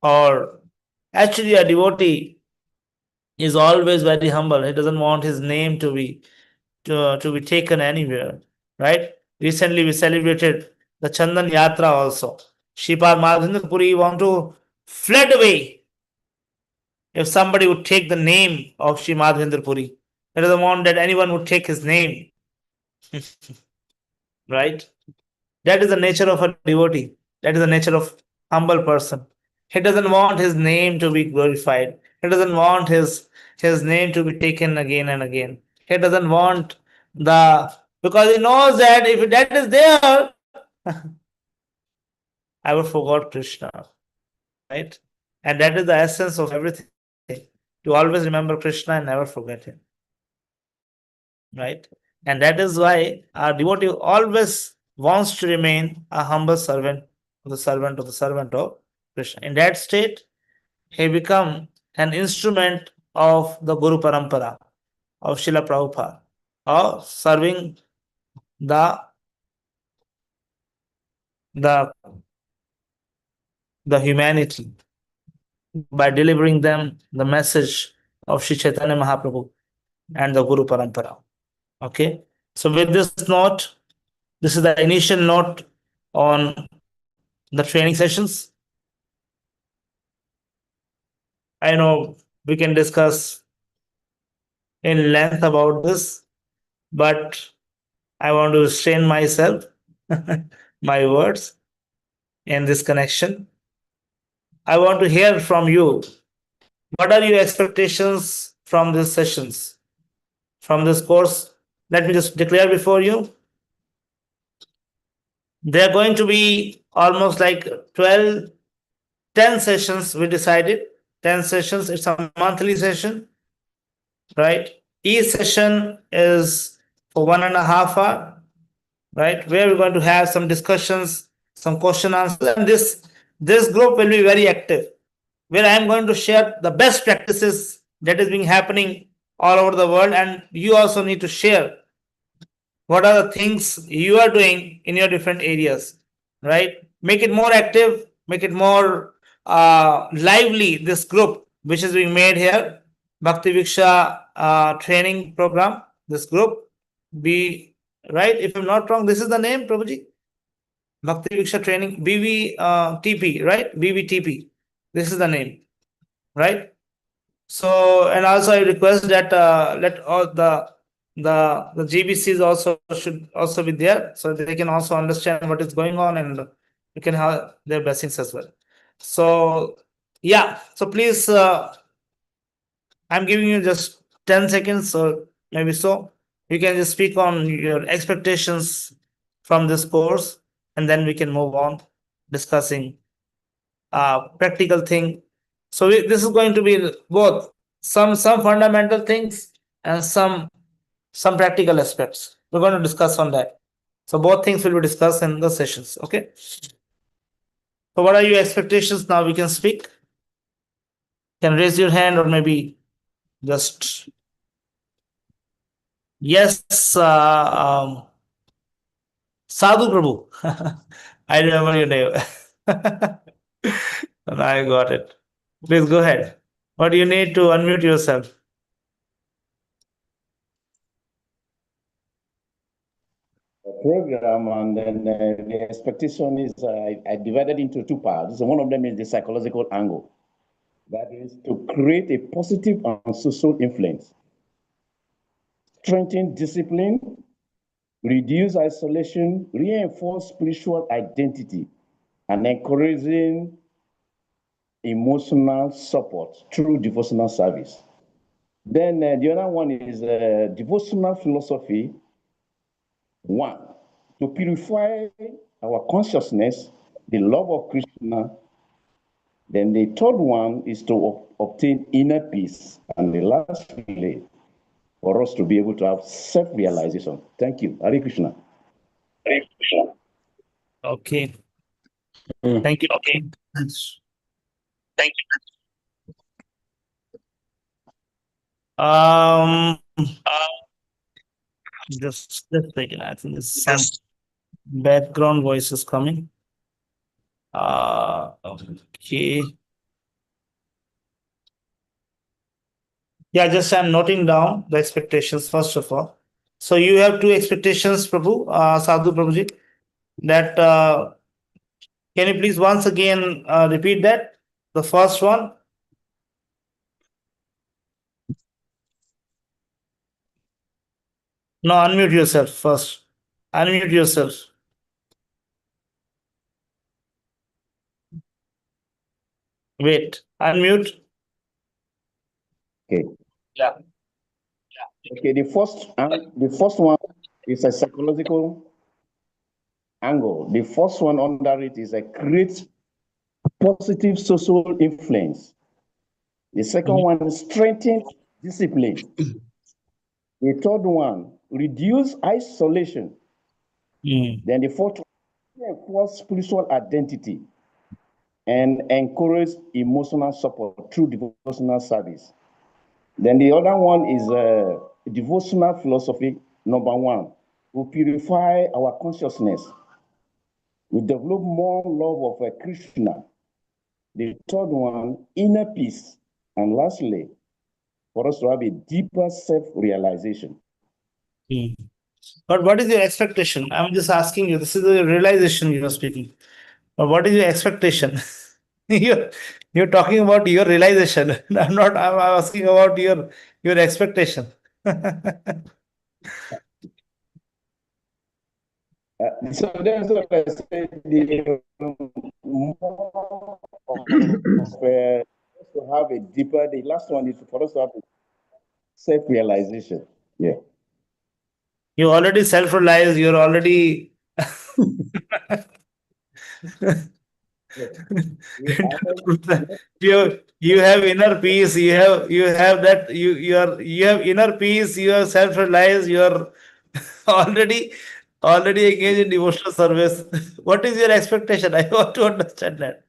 Or actually, a devotee is always very humble. He doesn't want his name to be taken anywhere. Right? Recently, we celebrated the Chandan Yatra also. Shripad Madhavendra Puri want to fled away if somebody would take the name of Sri Madhavendra Puri. He doesn't want that anyone would take his name. right? That is the nature of a devotee. That is the nature of humble person. He doesn't want his name to be glorified. He doesn't want his name to be taken again and again. He doesn't want the because he knows that if that is there, I would forgot Krishna, right? And that is the essence of everything. To always remember Krishna and never forget him, right? And that is why our devotee always wants to remain a humble servant of the servant of the servant of Krishna. In that state, he become an instrument of the Guru Parampara, of Srila Prabhupada, of serving the the the humanity by delivering them the message of Sri Chaitanya Mahaprabhu and the Guru Parampara. Okay, so with this note, this is the initial note on the training sessions. I know we can discuss in length about this, but I want to restrain myself, my words in this connection. I want to hear from you. What are your expectations from these sessions, from this course? Let me just declare before you. There are going to be almost like 12, 10 sessions we decided. 10 sessions, it's a monthly session, right? Each session is for 1.5 hours, right? Where we're going to have some discussions, some question answers, and this group will be very active, where I am going to share the best practices that is being happening all over the world, and you also need to share what are the things you are doing in your different areas, right? Make it more active, make it more lively. This group which is being made here, Bhakti Viksha training program. This group, be right. If I'm not wrong, this is the name, Prabhuji. Bhakti Viksha training, BVTP, right? BVTP. This is the name, right? So, and also I request that let all the GBCs also should also be there, so they can also understand what is going on, and you can have their blessings as well. So, yeah. So please, I'm giving you just 10 seconds or maybe so. You can just speak on your expectations from this course, and then we can move on discussing practical thing. So this is going to be both some fundamental things and some practical aspects. We're going to discuss on that. So both things will be discussed in the sessions. Okay. So what are your expectations now? We can speak. You can raise your hand or maybe just yes. Sadhu Prabhu. I remember your name. And I got it. Please go ahead. What do you need to unmute yourself? Program, and then the expectation is I divided into two parts. So one of them is the psychological angle. That is to create a positive and social influence, strengthen discipline, reduce isolation, reinforce spiritual identity, and encouraging emotional support through devotional service. Then the other one is devotional philosophy. One, to purify our consciousness, the love of Krishna. Then the third one is to obtain inner peace. And the last really, for us to be able to have self-realization. Thank you. Hare Krishna. Hare Krishna. Okay. Thank you. Okay. Thank you. Just a second. I think there's some background voices coming. Okay. Yeah, just I'm noting down the expectations first of all. So you have two expectations, Prabhu, Sadhu Prabhuji. That can you please once again repeat that? The first one. No, unmute yourself first. Unmute yourself. Wait, unmute. Okay. Yeah. Okay, the first one is a psychological angle. The first one under it is a create positive social influence. The second one is strengthen discipline. The third one, reduce isolation. Then the fourth one, enforce spiritual identity and encourage emotional support through devotional service. Then the other one is devotional philosophy. Number one, we purify our consciousness. We develop more love of Krishna. The third one, inner peace. And lastly, for us to have a deeper self-realization. But what is your expectation? I'm just asking you. This is the realization you are speaking. But what is your expectation? You're talking about your realization. I'm not. I'm asking about your expectation. So that's what I said. The more of to have a deeper. The last one is for us to have self-realization. Yeah. You already self-realized. You're already. You have inner peace. You have that. You have inner peace. You are self-realized. You are already engaged in devotional service. What is your expectation? I want to understand that.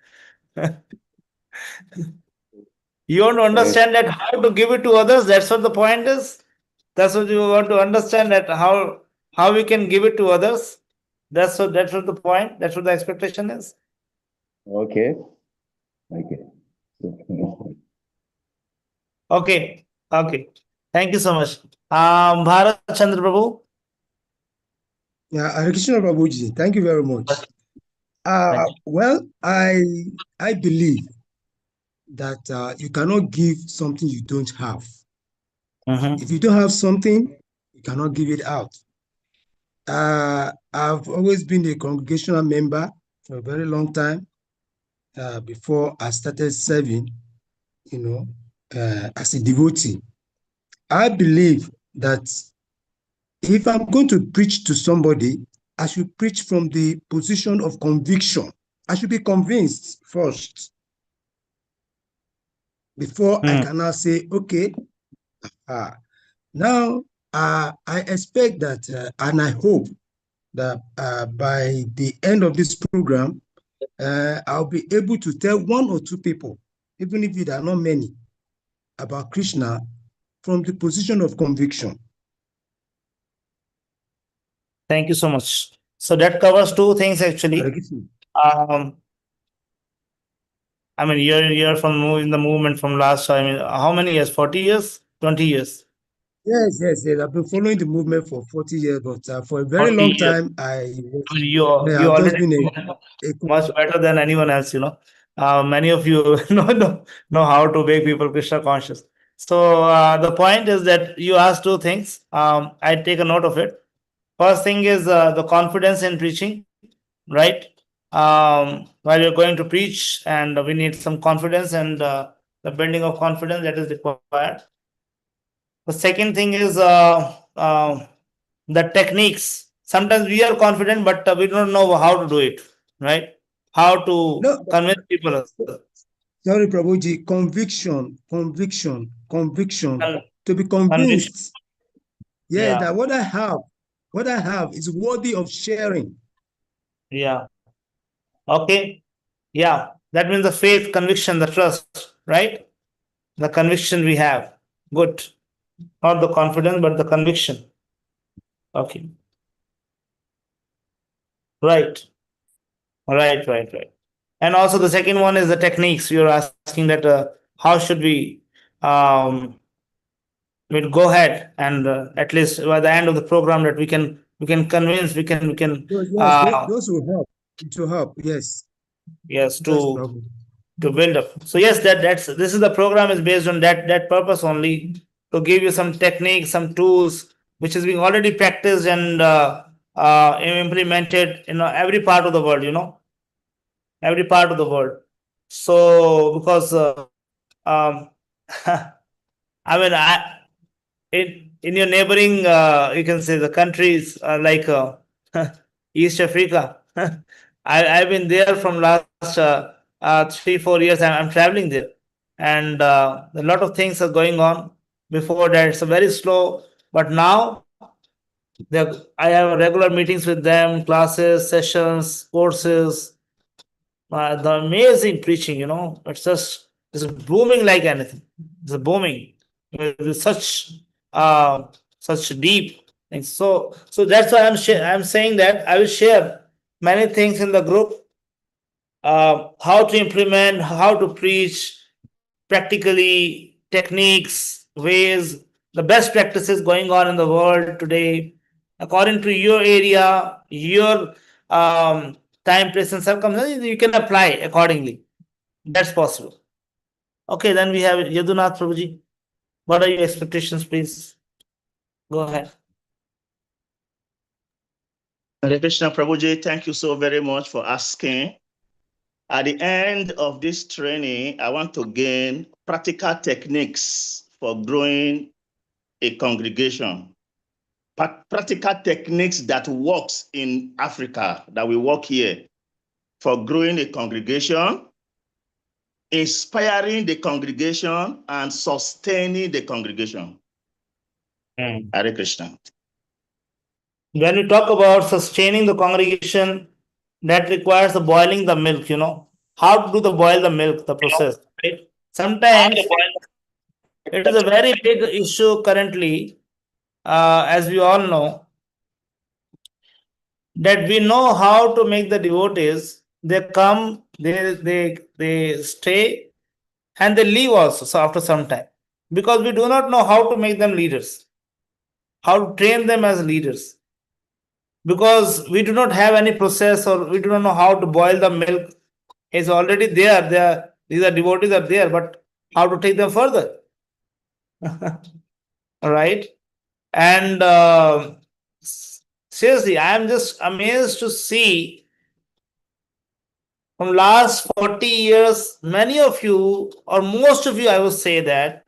You want to understand that how to give it to others. That's what the point is. That's what you want to understand, that how we can give it to others. That's what the point. That's what the expectation is. Okay. Okay. Okay. Okay. Thank you so much. Bharat Chandra Prabhu. Yeah, Hare Krishna Prabhuji, thank you very much. Well, I believe that you cannot give something you don't have. If you don't have something, you cannot give it out. I've always been a congregational member for a very long time before I started serving, as a devotee. I believe that if I'm going to preach to somebody, I should preach from the position of conviction. I should be convinced first before I can now say, okay, now I expect that, and I hope that by the end of this program, I'll be able to tell one or two people, even if there are not many, about Krishna from the position of conviction. Thank you so much. So that covers two things actually. I mean, you're from in the movement from last. I mean, how many years? 40 years? 20 years? Yes. I've been following the movement for 40 years, but for a very long time, I mean, you I've just already been much better than anyone else. Many of you know how to make people Krishna conscious. So the point is that you asked two things. I take a note of it. First thing is the confidence in preaching, right? While you're going to preach, and we need some confidence and the building of confidence that is required. The second thing is the techniques. Sometimes we are confident, but we don't know how to do it, right? How to convince people. Sorry, Prabhuji, conviction. To be convinced, that what I have is worthy of sharing. Yeah. Okay. Yeah. That means the faith, conviction, the trust, right? The conviction we have. Good. Not the confidence, but the conviction. Okay. Right. And also the second one is the techniques. You're asking that how should we we'll go ahead and at least by the end of the program that we can convince Those will help. It will help. Yes. To build up. So yes, this is the program is based on that purpose only, to give you some techniques, some tools which is being already practiced and implemented in every part of the world, every part of the world. So because um, I mean, in your neighboring, you can say the countries like East Africa. I've been there from last 3-4 years. I'm traveling there, and a lot of things are going on. Before that, it's a very slow, but now I have regular meetings with them, classes, sessions, courses. The amazing preaching, it's booming like anything. It's booming with such deep things. So that's why I'm saying that I will share many things in the group. How to implement, how to preach, practically techniques, ways, the best practices going on in the world today, according to your area, your time, place, and circumstances, you can apply accordingly. That's possible. Okay, then we have Yadunath Prabhuji. What are your expectations, please? Go ahead. Hare Krishna Prabhuji, thank you so very much for asking. At the end of this training, I want to gain practical techniques for growing a congregation. Practical techniques that works in Africa, that will work here for growing a congregation, inspiring the congregation, and sustaining the congregation. Hare Krishna. When we talk about sustaining the congregation, that requires the boiling the milk, how to do the boil the milk, the process, right? Sometimes it is a very big issue currently, as we all know, that we know how to make the devotees, they come, they stay, and they leave also, so after some time, because we do not know how to make them leaders, how to train them as leaders, because we do not have any process, or we do not know how to boil the milk. It's already there. These are devotees are there, but how to take them further? All right. And seriously, I am just amazed to see from last 40 years, many of you, or most of you, I would say that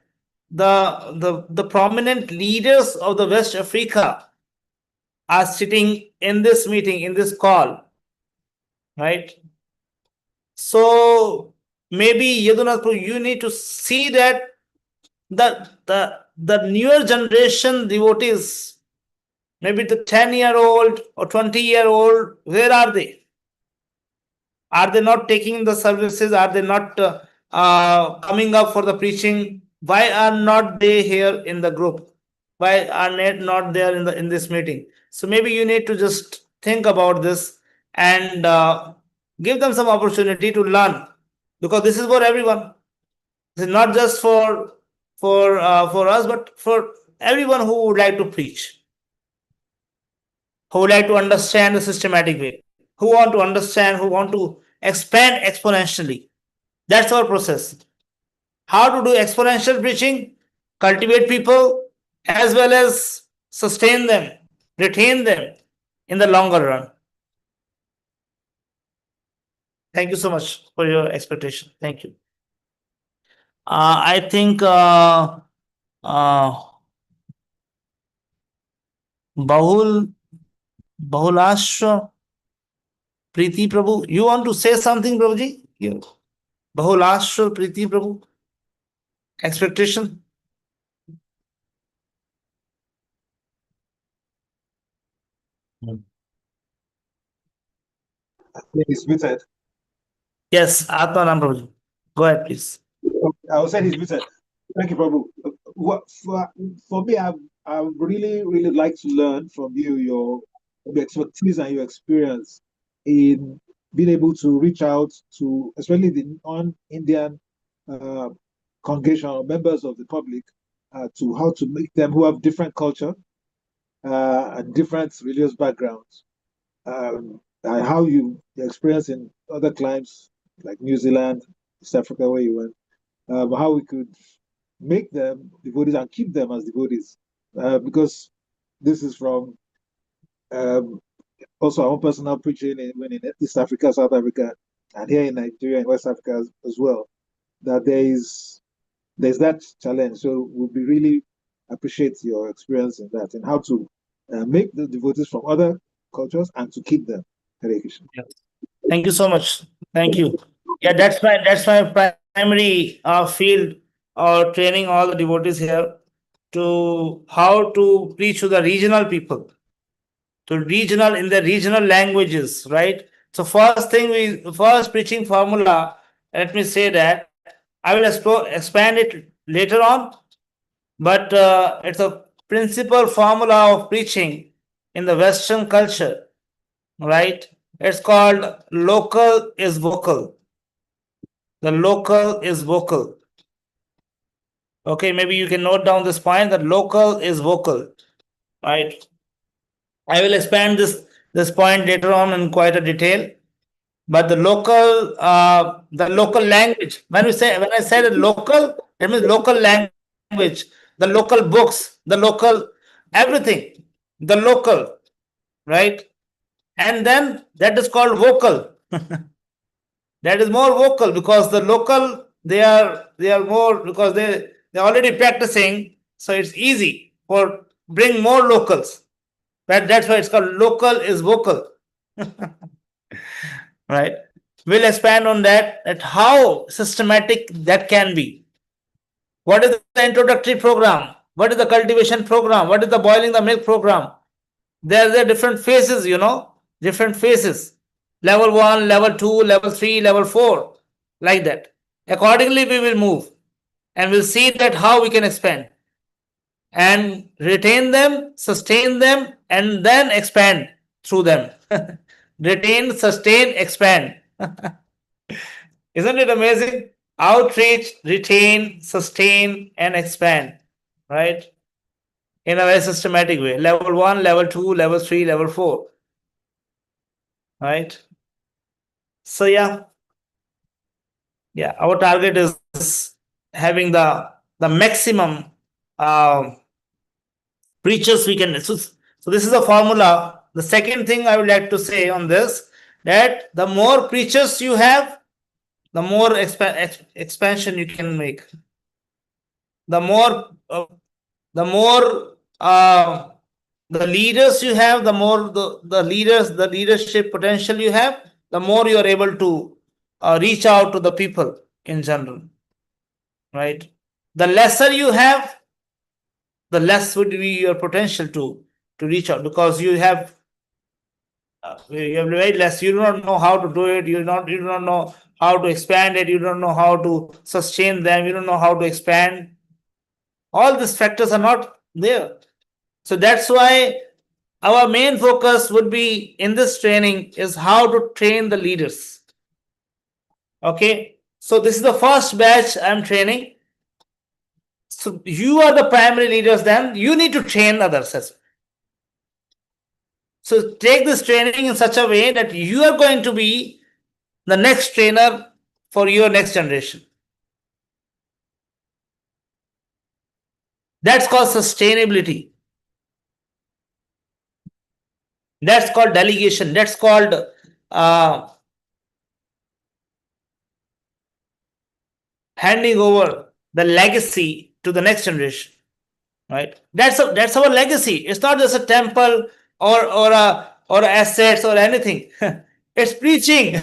the prominent leaders of the West Africa are sitting in this meeting, in this call, right? So maybe Yadunath, you need to see that the newer generation devotees, maybe the 10-year-old or 20-year-old, where are they? Are they not taking the services? Are they not coming up for the preaching? Why are not they here in the group? Why are they not there in this meeting? So maybe you need to just think about this and give them some opportunity to learn, because this is for everyone. This is not just for us, but for everyone who would like to preach, who would like to understand the systematic way, who want to understand, who want to expand exponentially. That's our process. How to do exponential preaching, cultivate people, as well as sustain them, retain them in the longer run. Thank you so much for your expectation. Thank you. I think Bahulashra Preeti Prabhu, you want to say something, Prabhuji? You. Bahulashra Preeti Prabhu, expectation? He's muted. Yes, Atmanam Prabhuji. Go ahead, please. I was saying he's muted. Thank you, Prabhu. For me, I really, really like to learn from you your expertise and your experience in being able to reach out to, especially the non-Indian congregation or members of the public, to how to make them who have different culture and different religious backgrounds, and how you experience in other climes like New Zealand, East Africa, where you went, how we could make them devotees and keep them as devotees, because this is from also our own personal preaching when in East Africa, South Africa, and here in Nigeria and West Africa as well, that there's that challenge. So we'll be really appreciate your experience in that and how to make the devotees from other cultures and to keep them. Hare Krishna. Thank you so much. Thank you. Yeah, that's my primary field or training all the devotees here to how to preach to the regional people, to regional in the regional languages, right? So first preaching formula. Let me say that I will expand it later on, but it's a principal formula of preaching in the Western culture, right? It's called local is vocal. The local is vocal. Okay, maybe you can note down this point that local is vocal, right? I will expand this point later on in quite a detail. But the local language. When I say the local, it means local language, the local books, the local everything, the local, right? And then that is called vocal. That is more vocal because the local they are more because they're already practicing, so it's easy for bring more locals. That's why it's called local is vocal. Right? We'll expand on that at how systematic that can be. What is the introductory program? What is the cultivation program? What is the boiling the milk program? There are different phases, different phases. Level 1, level 2, level 3, level 4, like that. Accordingly, we will move and we'll see that how we can expand and retain them, sustain them, and then expand through them. Retain, sustain, expand. Isn't it amazing? Outreach, retain, sustain, and expand, right? In a very systematic way. Level 1, level 2, level 3, level 4. Right? So yeah, our target is having the maximum preachers we can. So this is the formula. The second thing I would like to say on this, that the more preachers you have, the more expansion you can make. The more the leaders you have, the more the leadership potential you have, the more you are able to reach out to the people in general, right? The lesser you have, the less would be your potential to reach out, because you have very less. You do not know how to do it. You do not know how to expand it. You don't know how to sustain them. You don't know how to expand. All these factors are not there. So that's why our main focus would be in this training is how to train the leaders. Okay, so this is the first batch I'm training. So you are the primary leaders, then you need to train others as well. So take this training in such a way that you are going to be the next trainer for your next generation. That's called sustainability. That's called delegation. That's called handing over the legacy to the next generation. Right? That's our legacy. It's not just a temple or assets or anything. It's preaching.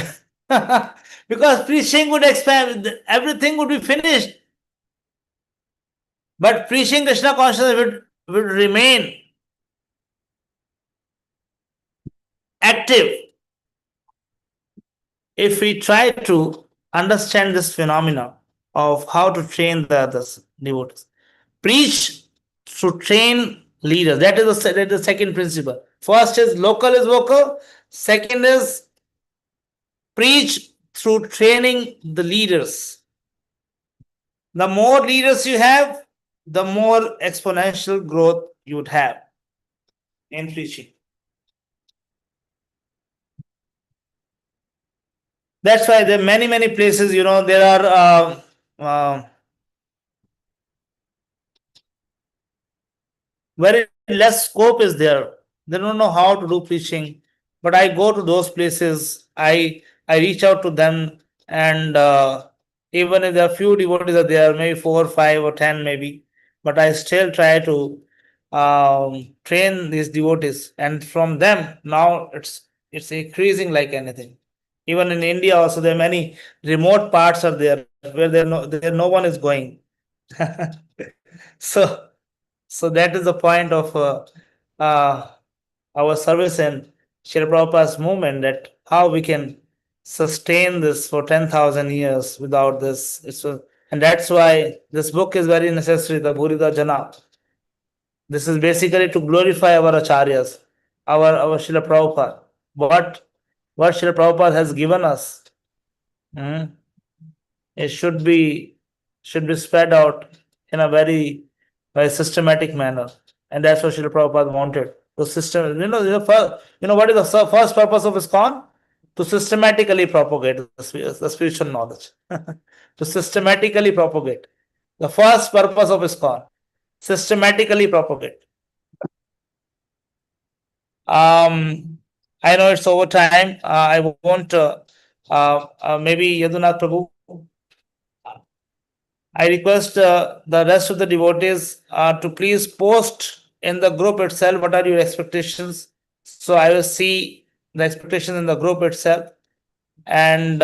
Because preaching would expand, everything would be finished. But preaching Krishna consciousness would remain active if we try to understand this phenomena of how to train the others, devotees. Preach to train leaders. That is the second principle. First is local is vocal. Second is preach through training the leaders. The more leaders you have, the more exponential growth you would have in preaching. That's why there are many places, there are very less scope is there. They don't know how to do preaching. but I go to those places. I reach out to them, and even if there are few devotees are there, maybe 4, 5, or 10, maybe, but I still try to train these devotees, and from them now it's increasing like anything. Even in India, also there are many remote parts are there where no one is going. so so that is the point of uh, our service and Srila Prabhupada's movement, that how we can sustain this for 10,000 years without this. And that's why this book is very necessary, the Bhurida Jana. This is basically to glorify our acharyas, our Srila Prabhupada. What Srila Prabhupada has given us, it should be spread out in a very systematic manner, and that's what Srila Prabhupada wanted. The system, what is the first purpose of ISKCON? To systematically propagate the spiritual knowledge. To systematically propagate. The first purpose of ISKCON, systematically propagate. I know it's over time. I won't. Maybe Yadunath Prabhu. I request the rest of the devotees to please post in the group itself what are your expectations. So I will see the expectations in the group itself. And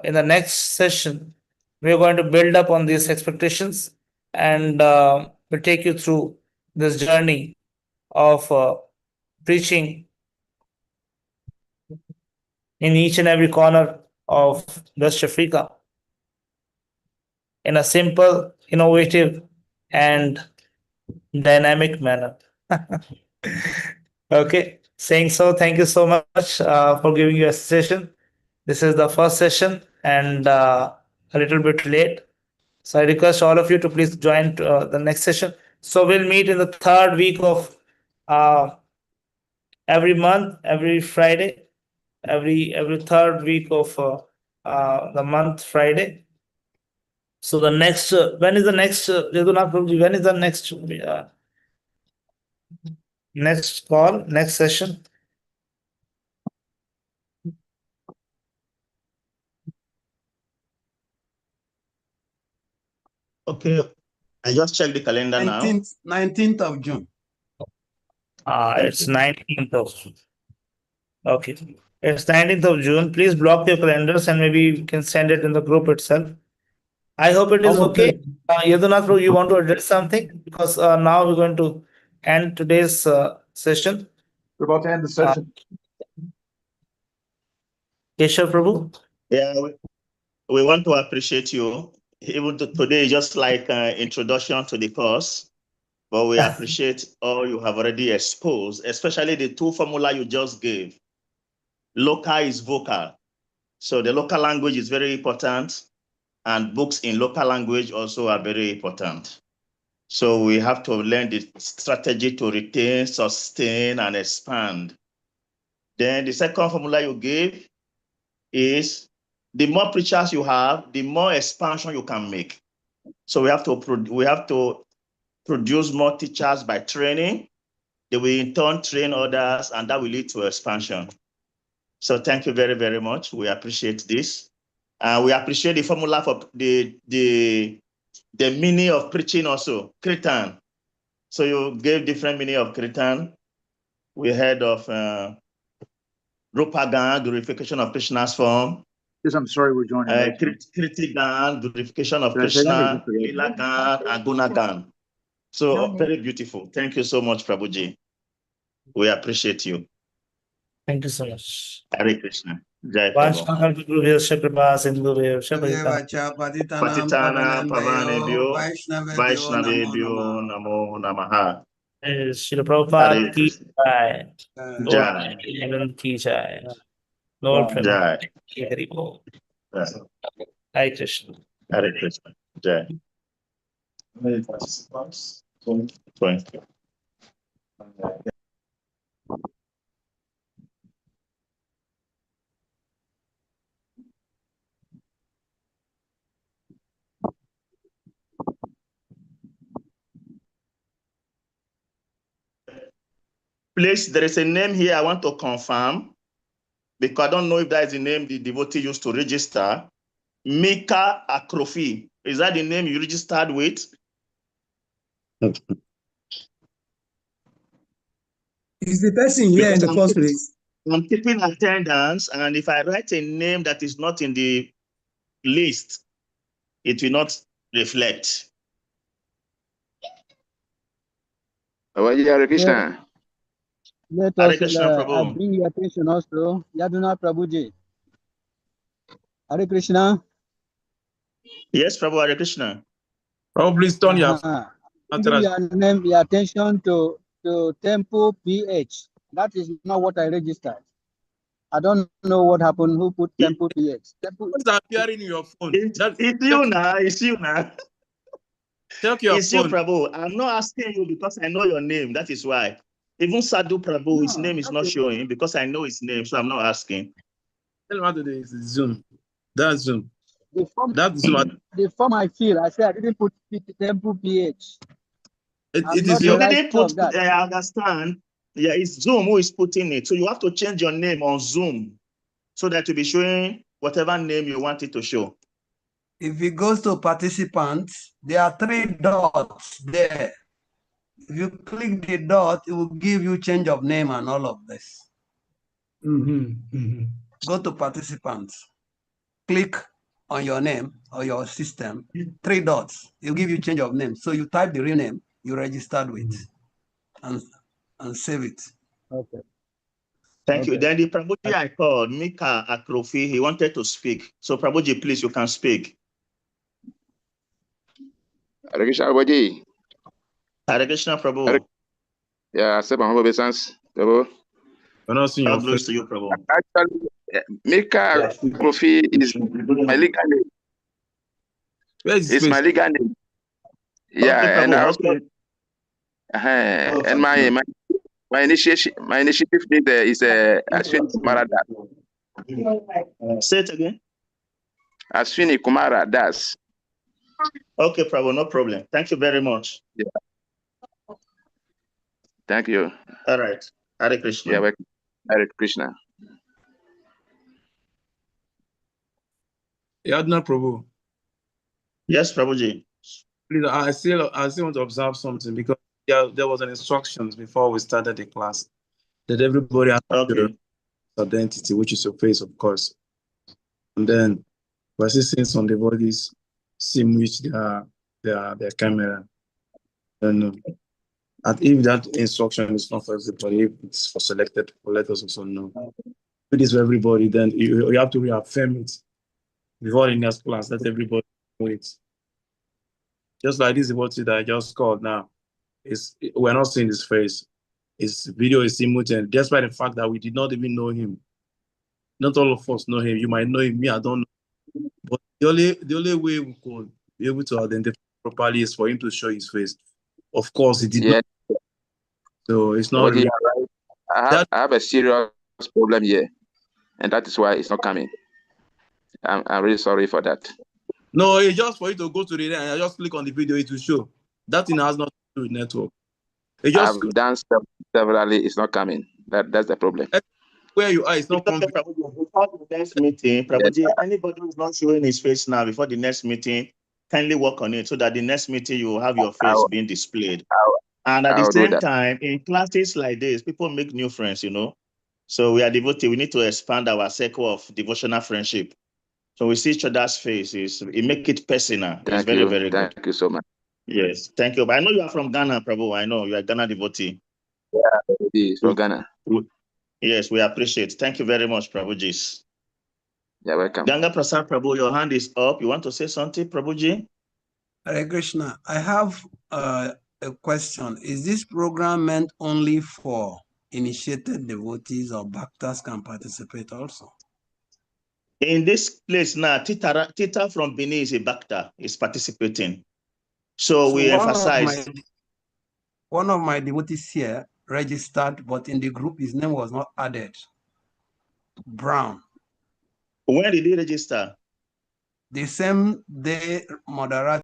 in the next session, we are going to build up on these expectations, and we'll take you through this journey of preaching in each and every corner of West Africa in a simple, innovative, and dynamic manner. Okay, saying so, thank you so much for giving your session. This is the first session, and a little bit late. So I request all of you to please join the next session. So we'll meet in the third week of every month, every Friday, every third week of the month Friday. So the next, when is the next, when is the next call, next session? Okay, I just checked the calendar 19th, now. 19th of June. It's 19th of June. Okay. It's 19th of June. Please block your calendars and maybe you can send it in the group itself. I hope it is okay. Yadunath, you want to address something? Because now we're going to end today's session. We're about to end the session. Keshav Prabhu? Yeah, we want to appreciate you. Even today, just like introduction to the course, but we appreciate all you have already exposed, especially the two formula you just gave. Local is vocal. So the local language is very important, and books in local language also are very important. So we have to learn the strategy to retain, sustain, and expand. Then the second formula you gave is the more preachers you have, the more expansion you can make. So we have to produce more teachers by training. They will in turn train others, and that will lead to expansion. So thank you very, very much. We appreciate this. We appreciate the formula for the meaning of preaching also, Kirtan. So you gave different meaning of Kirtan. We heard of Rupagan, glorification of Krishna's form. Yes, I'm sorry we're joining. Kritigan, glorification of Krishna, Lilagan, and Gunagan. So very beautiful. Thank you so much, Prabhuji. We appreciate you. Thank you so much. Hare Krishna. Jai Vaishnav Prabhu. Guru Kripa Sindhu Patitana Pavanebhyo Vaishnavebhyo Namo Namaha. Srila Prabhupada ki jai. Jai. Lord ki jai. Lord Prabhupada ki Hari Bol. Hare Krishna. Hare Krishna. Jai. 20. Please, there is a name here I want to confirm. because I don't know if that is the name the devotee used to register. Mika Akrofi. Is that the name you registered with? Is the person here in the first place? I'm keeping attendance, and if I write a name that is not in the list, it will not reflect. Hare Krishna. Let Hare us Krishna, I Prabhu. bring your attention also, Yaduna Prabhuji. Hare Krishna. Yes, Prabhu, Hare Krishna. Prabhu, please turn your Bring your name, your attention to Temple PH. That is not what I registered. I don't know what happened. Who put Temple PH? Temple. What's appearing in your phone? It's you now. It's you now. Check your it's phone. You, Prabhu. I'm not asking you because I know your name. That is why. Even Sadhu Prabhu, his name is not showing because I know his name, so I'm not asking. Tell me how to do this. Zoom. That's Zoom. The form, That's Zoom. the form I fill, I said I didn't put Temple PH. It is your. You didn't put. I understand. Yeah, it's Zoom who is putting it. So you have to change your name on Zoom so that you'll be showing whatever name you want it to show. If it goes to participants, there are 3 dots there. If you click the dot, it will give you change of name and all of this. Go to participants. Click on your name or your system, 3 dots. It will give you change of name. So you type the real name you registered with and save it. Okay. Thank you. Then the Prabhuji I called, Mika Akrofi, he wanted to speak. So Prabhuji, please, you can speak. Hare Krishna, Prabhuji. Hare Krishna, Prabhu. Yeah, I said my obeisance, Prabhu. I'm not seeing your face. To you, Prabhu. Actually, Mika Akrofi is my legal name. Where is it's my legal name. Yeah, okay, and Prabhu, I also and my initiative name is Ashwini Kumara Das. Say it again. Ashwini Kumara Das. Okay, Prabhu, no problem. Thank you very much. Yeah. Thank you. All right. Hare Krishna. Yeah, welcome. Hare Krishna. Yadna Prabhu. Yes, Prabhuji. Please, I still want to observe something because there was an instructions before we started the class that everybody has to identity, which is your face, of course. And then we're still seeing some devotees sim which their camera. And if that instruction is not for everybody, if it's for selected people, let us also know. If it is for everybody, then you have to reaffirm it before the next class. Let everybody know it. Just like this devotee that I just called now, we're not seeing his face. His video is simultaneous, despite the fact that we did not even know him. Not all of us know him. You might know him, me, I don't know. But the only way we could be able to identify properly is for him to show his face. Of course, he did not. So it's not really. Right. I have a serious problem here, and that is why it's not coming. I'm really sorry for that. No, it's just for you to go to the and just click on the video, it will show. That thing has nothing to do with network. I've done severally, it's not coming. That's the problem. Where you are, it's not coming. Before the next meeting, Prabhuji, anybody who's not showing his face now before the next meeting, kindly work on it so that the next meeting you will have your face being displayed. And at the same time, in classes like this, people make new friends, you know. So we are devoted. We need to expand our circle of devotional friendship. So we see each other's faces. It make it personal. It's very, very good. Thank you so much. Yes, thank you. But I know you are from Ghana, Prabhu. I know you are Ghana devotee. Yeah, from Ghana. Yes, we appreciate. Thank you very much, Prabhuji. You're welcome. Ganga Prasad Prabhu, your hand is up. You want to say something, Prabhuji? Hare Krishna, I have a question. Is this program meant only for initiated devotees or bhaktas can participate also? In this place now, Tita from Benin is a bhakta, is participating. So we emphasize. One of my devotees here registered, but in the group, his name was not added. Brown. When did he register? The same day, Moderator